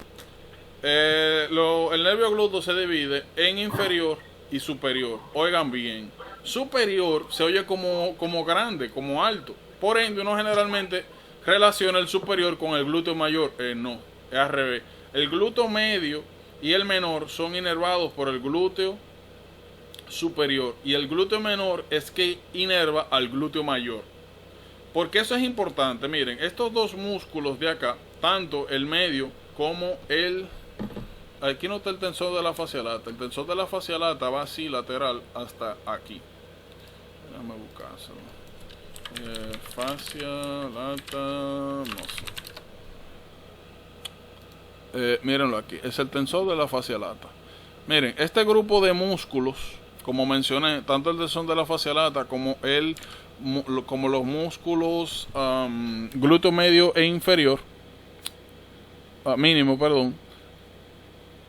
el nervio glúteo se divide en inferior y superior. Oigan bien, superior se oye como grande, como alto. Por ende, uno generalmente relaciona el superior con el glúteo mayor. No, es al revés. El glúteo medio y el menor son inervados por el glúteo superior, y el glúteo menor es que inerva al glúteo mayor. Porque eso es importante. Miren, estos dos músculos de acá, tanto el medio como aquí no está el tensor de la fascia lata. El tensor de la fascia lata va así lateral hasta aquí. Déjame buscárselo. Fascia lata, no sé. Mírenlo aquí, es el tensor de la fascia lata. Miren, este grupo de músculos, como mencioné, tanto el tensor de la fascia lata como los músculos glúteo medio e inferior, mínimo, perdón,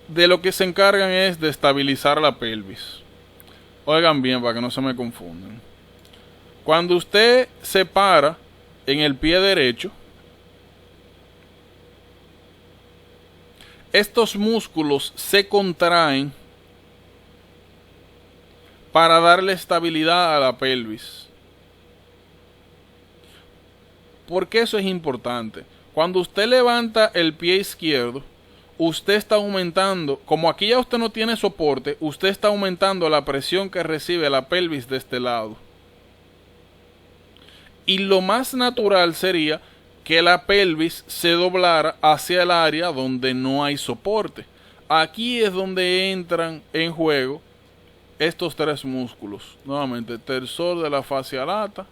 de lo que se encargan es de estabilizar la pelvis. Oigan bien para que no se me confundan. Cuando usted se para en el pie derecho, estos músculos se contraen para darle estabilidad a la pelvis. ¿Por qué eso es importante? Cuando usted levanta el pie izquierdo, usted está aumentando, como aquí ya usted no tiene soporte, usted está aumentando la presión que recibe la pelvis de este lado. Y lo más natural sería que la pelvis se doblara hacia el área donde no hay soporte. Aquí es donde entran en juego estos tres músculos. Nuevamente, tensor de la fascia lata,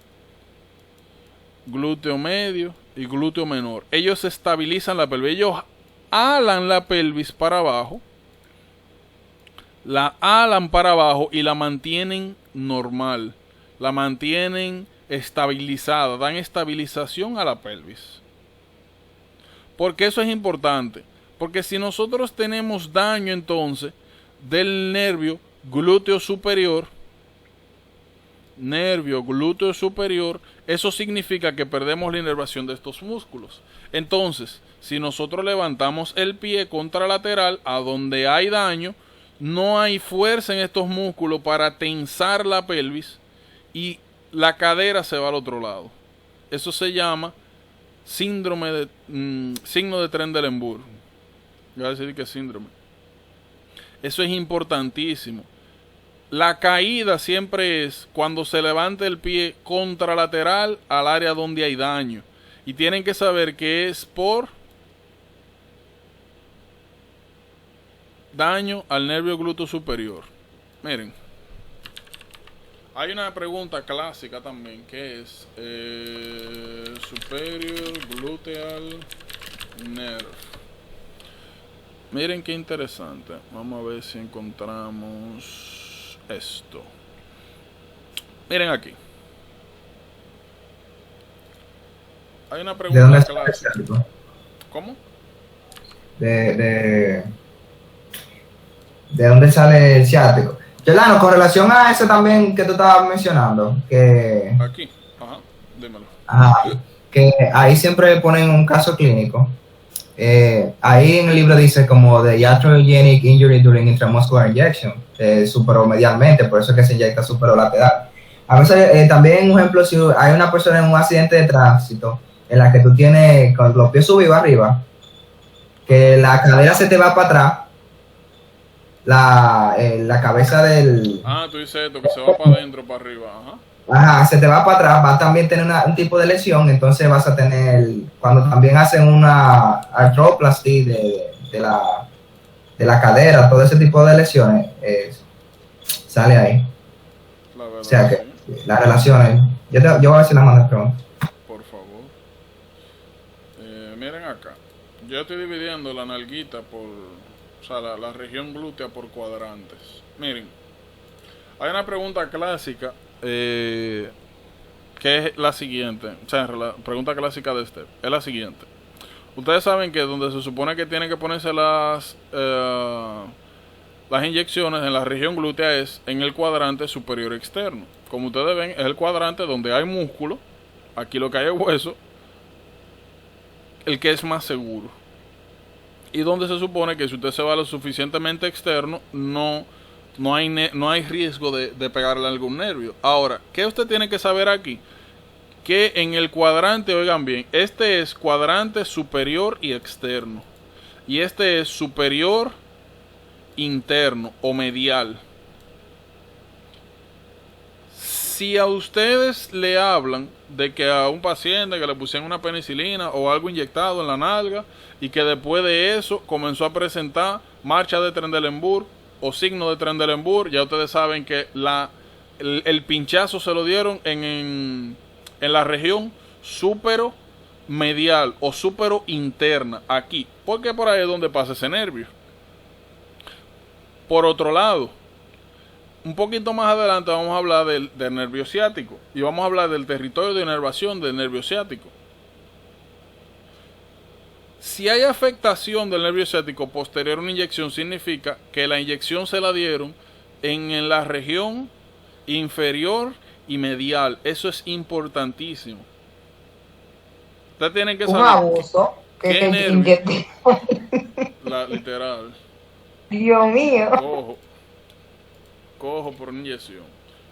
glúteo medio y glúteo menor. Ellos estabilizan la pelvis. Ellos alan la pelvis para abajo, la alan para abajo y la mantienen normal, la mantienen estabilizada, dan estabilización a la pelvis. Porque eso es importante, porque si nosotros tenemos daño entonces del nervio glúteo superior, eso significa que perdemos la inervación de estos músculos. Entonces, si nosotros levantamos el pie contralateral a donde hay daño, no hay fuerza en estos músculos para tensar la pelvis y la cadera se va al otro lado. Eso se llama signo de Trendelenburg. Voy a decir que es síndrome. Eso es importantísimo. La caída siempre es cuando se levanta el pie contralateral al área donde hay daño. Y tienen que saber que es por daño al nervio glúteo superior. Miren, hay una pregunta clásica también que es Superior Gluteal Nerve. Miren qué interesante. Vamos a ver si encontramos esto. Miren aquí. Hay una ¿De dónde pregunta sale el clásica. ciático? ¿Cómo? ¿De dónde sale el ciático? Yolano, con relación a eso también que tú estabas mencionando, que, Aquí. Ajá. Dímelo. ajá, que ahí siempre ponen un caso clínico. Ahí en el libro dice como de iatrogenic injury during intramuscular injection, superomedialmente, por eso es que se inyecta superolateral. A veces también un ejemplo, si hay una persona en un accidente de tránsito en la que tú tienes con los pies subidos arriba, que la cadera se te va para atrás, la cabeza del... Ah, tú dices esto, que se va para adentro, para arriba. Ajá. Ajá, se te va para atrás, va a también tener un tipo de lesión, entonces vas a tener, cuando también hacen una arthroplasty de la cadera, todo ese tipo de lesiones, sale ahí. La verdad, O sea que sí. las relaciones, yo voy a ver si la mando pregunta. Por favor. Miren acá. Yo estoy dividiendo la nalguita por, o sea, la región glútea por cuadrantes. Miren, hay una pregunta clásica que es la siguiente. O sea, la pregunta clásica de Steph es la siguiente. Ustedes saben que donde se supone que tienen que ponerse las inyecciones en la región glútea es en el cuadrante superior externo. Como ustedes ven, es el cuadrante donde hay músculo. Aquí lo que hay es hueso. El que es más seguro. Y donde se supone que si usted se va lo suficientemente externo, no hay riesgo de pegarle algún nervio. Ahora, ¿qué usted tiene que saber aquí? Que en el cuadrante, oigan bien, este es cuadrante superior y externo. Y este es superior interno o medial. Si a ustedes le hablan de que a un paciente que le pusieron una penicilina o algo inyectado en la nalga y que después de eso comenzó a presentar marcha de Trendelenburg o signo de Trendelenburg, ya ustedes saben que el pinchazo se lo dieron en la región supero medial o supero interna, aquí, porque por ahí es donde pasa ese nervio. Por otro lado, un poquito más adelante vamos a hablar del nervio ciático y vamos a hablar del territorio de inervación del nervio ciático. Si hay afectación del nervio ciático posterior a una inyección, significa que la inyección se la dieron en la región inferior y medial. Eso es importantísimo. Ustedes tienen que Un saber abuso que qué te nervio, inyecté. literal, Dios mío. cojo por una inyección.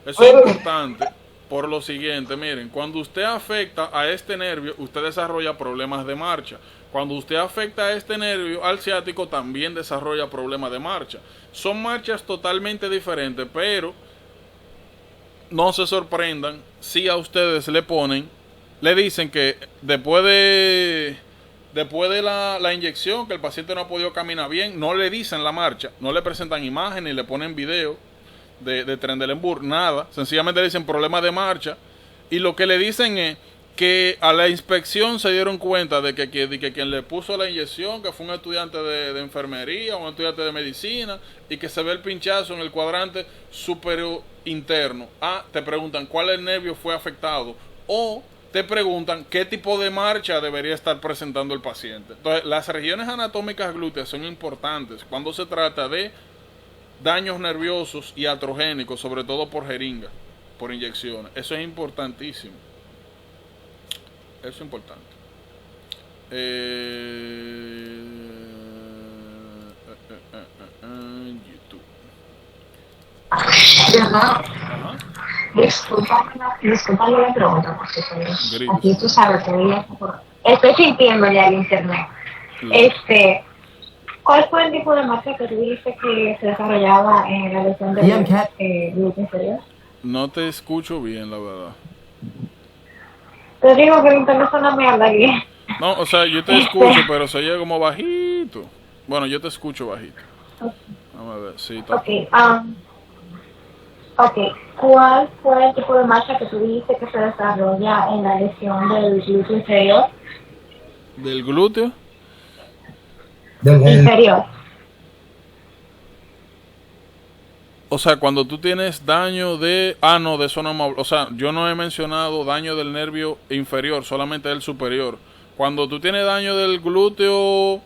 Eso es importante por lo siguiente, miren, cuando usted afecta a este nervio, usted desarrolla problemas de marcha. Cuando usted afecta a este nervio, al ciático, también desarrolla problemas de marcha. Son marchas totalmente diferentes, pero no se sorprendan si a ustedes le dicen que después de la inyección, que el paciente no ha podido caminar bien, no le dicen la marcha, no le presentan imágenes, le ponen video de Trendelenburg, nada, sencillamente le dicen problemas de marcha, y lo que le dicen es que a la inspección se dieron cuenta de que quien le puso la inyección, que fue un estudiante de enfermería o un estudiante de medicina, y que se ve el pinchazo en el cuadrante superior interno. Te preguntan cuál el nervio fue afectado, o te preguntan qué tipo de marcha debería estar presentando el paciente. Entonces, las regiones anatómicas glúteas son importantes cuando se trata de daños nerviosos y atrogénicos, sobre todo por jeringa, por inyecciones. Eso es importantísimo. Eso es importante. YouTube. Ajá. Ajá. Disculpame la pregunta, porque Grillos. aquí tú sabes que estoy sintiendo ya el internet. ¿Cuál fue el tipo de marcha que tú dijiste que se desarrollaba en la lesión del glúteo inferior? No te escucho bien, la verdad. Te digo que el internet no me habla bien. No, o sea, yo te escucho, pero se oye como bajito. Bueno, yo te escucho bajito. Vamos a ver, sí, está. Ok, Ok, ¿cuál fue el tipo de marcha que tú dijiste que se desarrolla en la lesión del glúteo inferior? ¿Del glúteo? Inferior. O sea, cuando tú tienes daño de... Ah, no, de eso no hemos... O sea, yo no he mencionado daño del nervio inferior, solamente del superior. Cuando tú tienes daño del glúteo...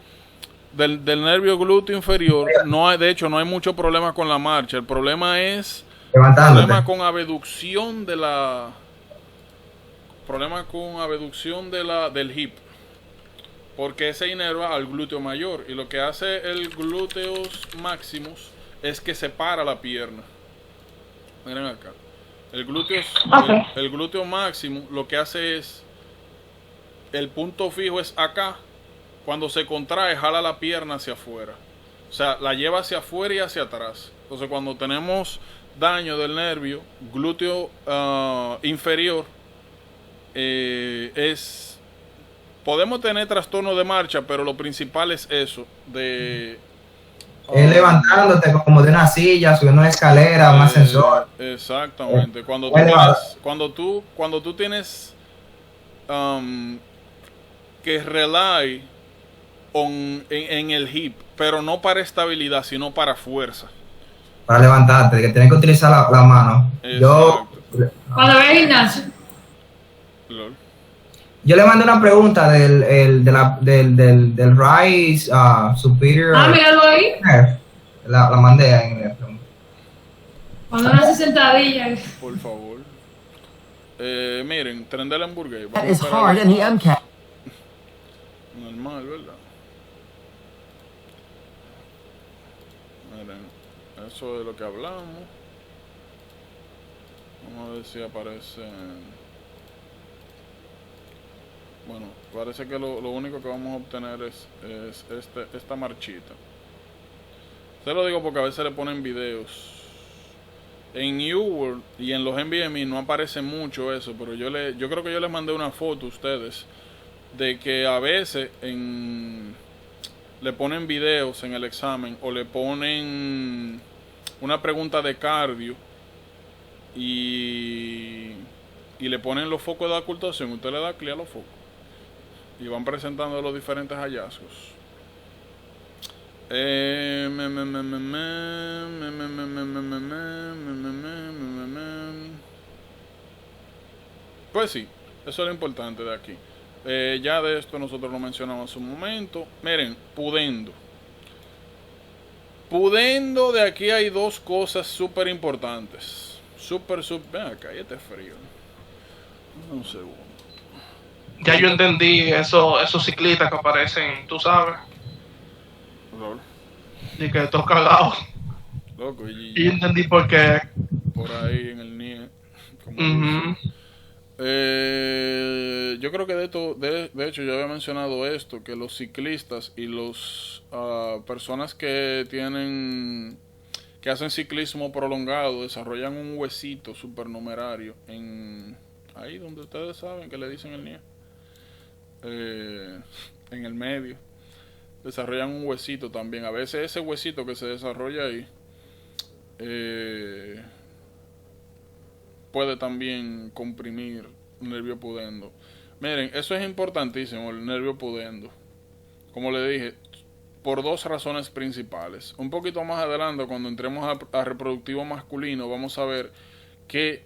Del nervio glúteo inferior, no hay, de hecho, no hay mucho problema con la marcha. El problema es... Problema con abducción de la... Problema con abducción de del hip. Porque se inerva al glúteo mayor. Y lo que hace el glúteos máximos es que separa la pierna. Miren acá. El glúteo máximo lo que hace es... El punto fijo es acá. Cuando se contrae, jala la pierna hacia afuera. O sea, la lleva hacia afuera y hacia atrás. Entonces, cuando tenemos daño del nervio glúteo inferior, podemos tener trastorno de marcha, pero lo principal es eso, de... levantándote como de una silla, subiendo una escalera, más sensor. Exactamente. Cuando tú tienes que rely en el hip, pero no para estabilidad, sino para fuerza. Para levantarte, que tienes que utilizar la mano. Cuando ve gimnasio. Yo le mandé una pregunta del Rise Superior. Míralo ahí. La mandé ahí en la pregunta. Cuando uno hace sentadilla. Por favor. Miren, tren del hamburguesa. That is hard in the MCAT. Normal, ¿verdad? Miren, eso es lo que hablamos. Vamos a ver si aparece. Bueno, parece que lo único que vamos a obtener es esta marchita. Se lo digo porque a veces le ponen videos. En UWorld y en los NVMe no aparece mucho eso, pero yo creo que yo les mandé una foto a ustedes de que a veces le ponen videos en el examen o le ponen una pregunta de cardio y le ponen los focos de ocultación. Usted le da clic a los focos y van presentando los diferentes hallazgos. Pues sí, eso es lo importante de aquí. Ya de esto nosotros lo mencionamos hace un momento. Miren, pudendo. Pudendo, de aquí hay dos cosas súper importantes. Ven acá, cállate frío. Un segundo. Ya yo entendí esos ciclistas que aparecen, tú sabes. Y que estos cagados. Loco, y entendí por qué. Por ahí en el NIE. Yo creo que de hecho yo había mencionado esto, que los ciclistas y los personas que hacen ciclismo prolongado desarrollan un huesito supernumerario ahí donde ustedes saben que le dicen el NIE, en el medio. Desarrollan un huesito también. A veces ese huesito que se desarrolla ahí puede también comprimir el nervio pudendo. Miren, eso es importantísimo, el nervio pudendo. Como le dije, por dos razones principales. Un poquito más adelante, cuando entremos a reproductivo masculino, vamos a ver que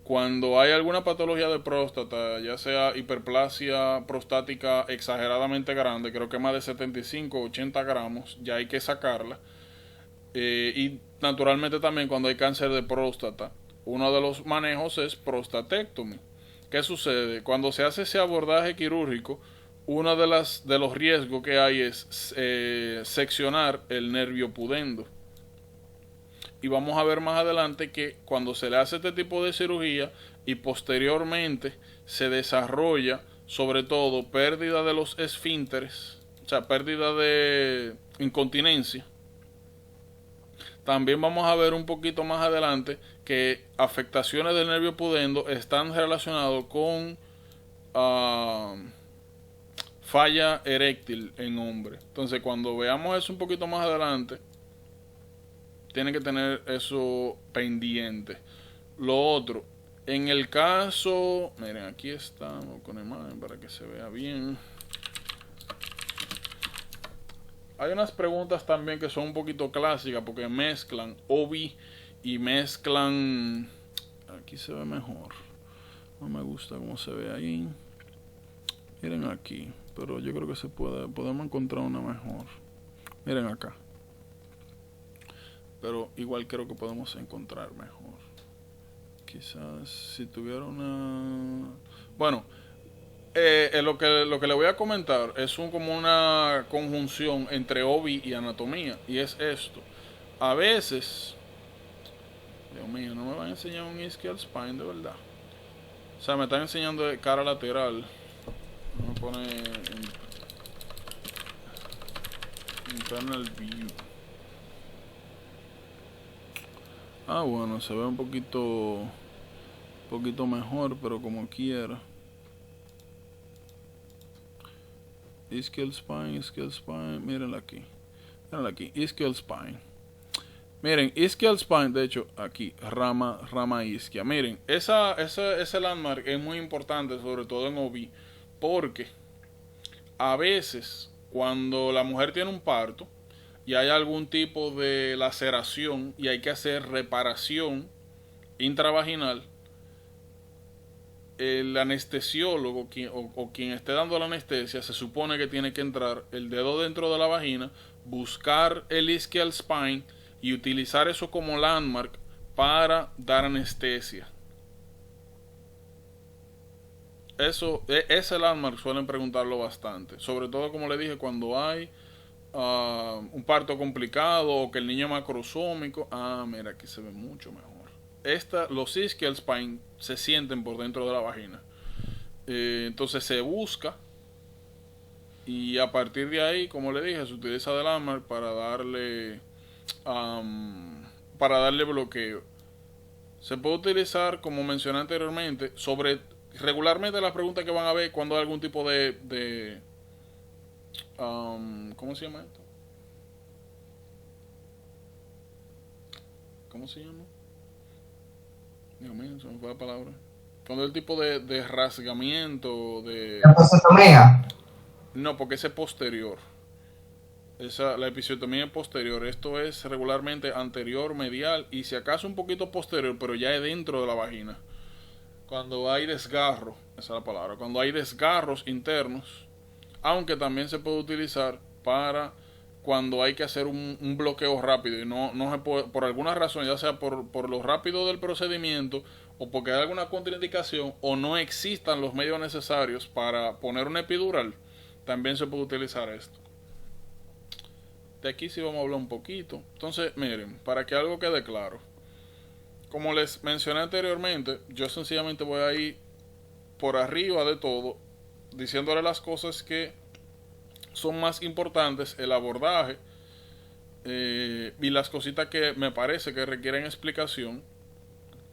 cuando hay alguna patología de próstata, ya sea hiperplasia prostática exageradamente grande, creo que más de 75 o 80 gramos, ya hay que sacarla. Y naturalmente también cuando hay cáncer de próstata, uno de los manejos es prostatectomía. ¿Qué sucede? Cuando se hace ese abordaje quirúrgico, uno de los riesgos que hay es seccionar el nervio pudendo. Y vamos a ver más adelante que cuando se le hace este tipo de cirugía y posteriormente se desarrolla sobre todo pérdida de los esfínteres, o sea, pérdida de incontinencia. También vamos a ver un poquito más adelante que afectaciones del nervio pudendo están relacionados con falla eréctil en hombre. Entonces, cuando veamos eso un poquito más adelante, Tienen que tener eso pendiente. Lo otro, en el caso, miren, aquí estamos con imagen para que se vea bien. Hay unas preguntas también que son un poquito clásicas porque mezclan OBI y mezclan... Aquí se ve mejor. No me gusta cómo se ve ahí. Miren aquí, pero yo creo que podemos encontrar una mejor. Miren acá. Pero igual creo que podemos encontrar mejor. Quizás si tuviera una... Bueno, lo que le voy a comentar es como una conjunción entre OBI y anatomía. Y es esto. A veces... Dios mío, no me van a enseñar un ischial spine de verdad. O sea, me están enseñando de cara lateral. Vamos a poner internal view. Bueno, se ve un poquito mejor, pero como quiera. Ischial spine, mírenla aquí. Ischial spine. Miren, ischial spine, de hecho, aquí, rama isquia. Miren, ese landmark es muy importante, sobre todo en OB, porque a veces, cuando la mujer tiene un parto y hay algún tipo de laceración y hay que hacer reparación intravaginal, el anestesiólogo o quien esté dando la anestesia se supone que tiene que entrar el dedo dentro de la vagina, buscar el ischial spine y utilizar eso como landmark para dar anestesia. Ese landmark suelen preguntarlo bastante, sobre todo, como le dije, cuando hay un parto complicado o que el niño es macrosómico. Mira, aquí se ve mucho mejor. Los ischial spine se sienten por dentro de la vagina. Entonces se busca y a partir de ahí, como le dije, se utiliza de landmark para darle bloqueo. Se puede utilizar, como mencioné anteriormente, regularmente las preguntas que van a ver cuando hay algún tipo de ¿cómo se llama esto? ¿Cómo se llama? Dios mío, se me fue la palabra. Cuando hay el tipo de rasgamiento, de... ¿Episiotomía? No, porque ese es posterior. La episiotomía es posterior. Esto es regularmente anterior, medial y si acaso un poquito posterior, pero ya es dentro de la vagina. Cuando hay desgarro, esa es la palabra, cuando hay desgarros internos, aunque también se puede utilizar para cuando hay que hacer un bloqueo rápido y no se puede, por alguna razón, ya sea por lo rápido del procedimiento o porque hay alguna contraindicación o no existan los medios necesarios para poner una epidural, también se puede utilizar esto. De aquí sí vamos a hablar un poquito. Entonces, miren, para que algo quede claro, como les mencioné anteriormente, yo sencillamente voy a ir por arriba de todo, diciéndole las cosas que son más importantes, el abordaje y las cositas que me parece que requieren explicación.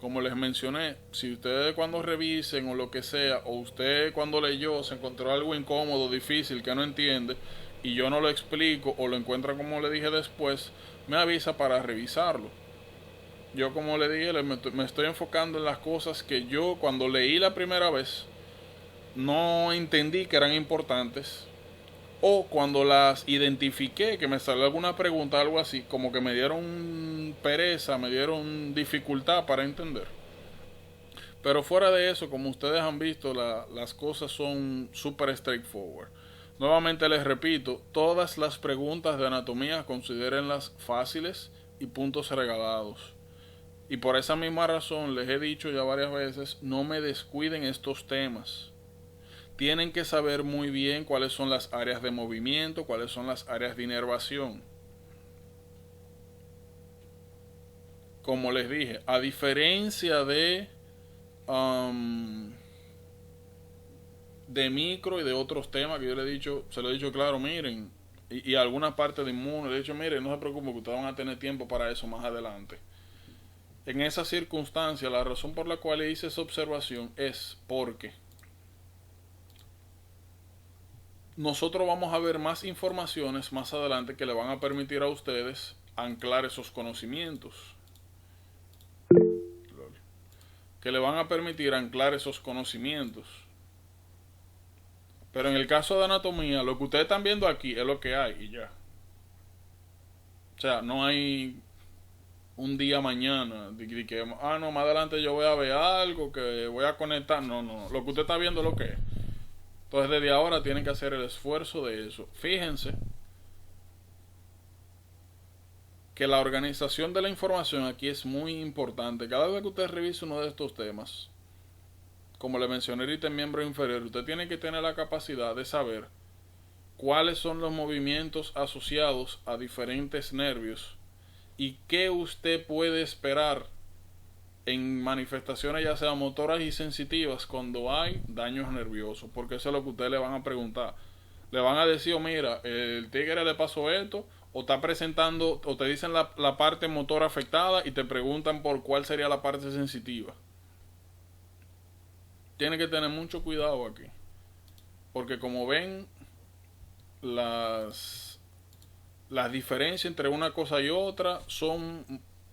Como les mencioné, si ustedes cuando revisen o lo que sea, o usted cuando leyó se encontró algo incómodo, difícil, que no entiende, y yo no lo explico o lo encuentra como le dije después, me avisa para revisarlo. Yo, como le dije, me estoy enfocando en las cosas que yo cuando leí la primera vez no entendí que eran importantes, o cuando las identifiqué, que me salió alguna pregunta, algo así, como que me dieron pereza, me dieron dificultad para entender. Pero fuera de eso, como ustedes han visto, las cosas son súper straightforward. Nuevamente les repito, todas las preguntas de anatomía considérenlas fáciles y puntos regalados. Y por esa misma razón les he dicho ya varias veces, no me descuiden estos temas. Tienen que saber muy bien cuáles son las áreas de movimiento, cuáles son las áreas de inervación. Como les dije, a diferencia de micro y de otros temas que yo le he dicho, se lo he dicho claro, miren, y alguna parte de inmuno, le he dicho, miren, no se preocupen que ustedes van a tener tiempo para eso más adelante. En esa circunstancia, la razón por la cual hice esa observación es porque nosotros vamos a ver más informaciones más adelante que le van a permitir a ustedes anclar esos conocimientos. Que le van a permitir anclar esos conocimientos. Pero en el caso de anatomía, lo que ustedes están viendo aquí es lo que hay y ya. O sea, no hay un día mañana de que, no, más adelante yo voy a ver algo, que voy a conectar. No, no, lo que usted está viendo es lo que es. Entonces desde ahora tienen que hacer el esfuerzo de eso. Fíjense que la organización de la información aquí es muy importante. Cada vez que usted revise uno de estos temas, como le mencioné ahorita en miembro inferior, usted tiene que tener la capacidad de saber cuáles son los movimientos asociados a diferentes nervios y qué usted puede esperar en manifestaciones ya sea motoras y sensitivas cuando hay daños nerviosos, porque eso es lo que ustedes le van a preguntar. Le van a decir, mira, el tigre le pasó esto, o está presentando, o te dicen la parte motora afectada y te preguntan por cuál sería la parte sensitiva. Tiene que tener mucho cuidado aquí, porque como ven, las diferencias entre una cosa y otra son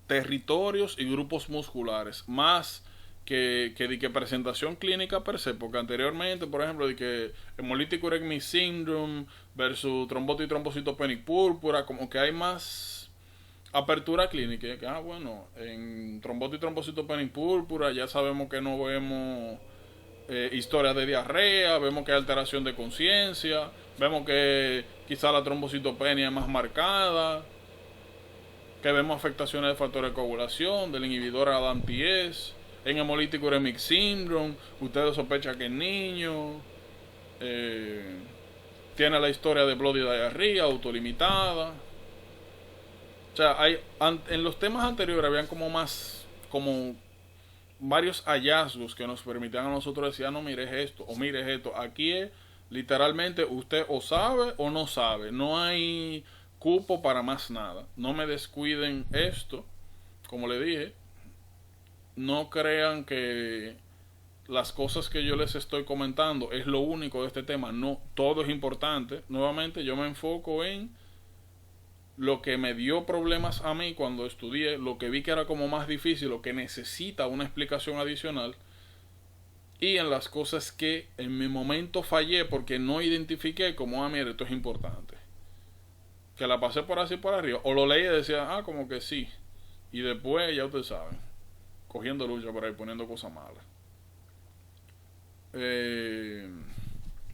territorios y grupos musculares, más que presentación clínica per se, porque anteriormente, por ejemplo, de que hemolítico uremic syndrome versus trombosis y trombocitopenia púrpura, como que hay más apertura clínica. Bueno, en trombosis y trombocitopenia púrpura ya sabemos que no vemos historias de diarrea, vemos que hay alteración de conciencia, vemos que quizá la trombocitopenia es más marcada, que vemos afectaciones de factores de coagulación, del inhibidor ADAMTS. En hemolítico uremic syndrome, ustedes sospechan que el niño tiene la historia de bloody diarrea autolimitada. O sea, en los temas anteriores habían como varios hallazgos que nos permitían a nosotros decir, no mires esto, o mires esto. Aquí es literalmente usted o sabe o no sabe. No hay cupo para más nada. No me descuiden esto. Como le dije, no crean que las cosas que yo les estoy comentando es lo único de este tema. No, todo es importante. Nuevamente yo me enfoco en lo que me dio problemas a mí cuando estudié, lo que vi que era como más difícil, lo que necesita una explicación adicional, y en las cosas que en mi momento fallé porque no identifiqué como, mire, esto es importante, que la pasé por así por arriba, o lo leí y decía, como que sí, y después ya ustedes saben, cogiendo lucha por ahí, poniendo cosas malas.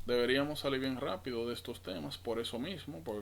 Deberíamos salir bien rápido de estos temas por eso mismo, porque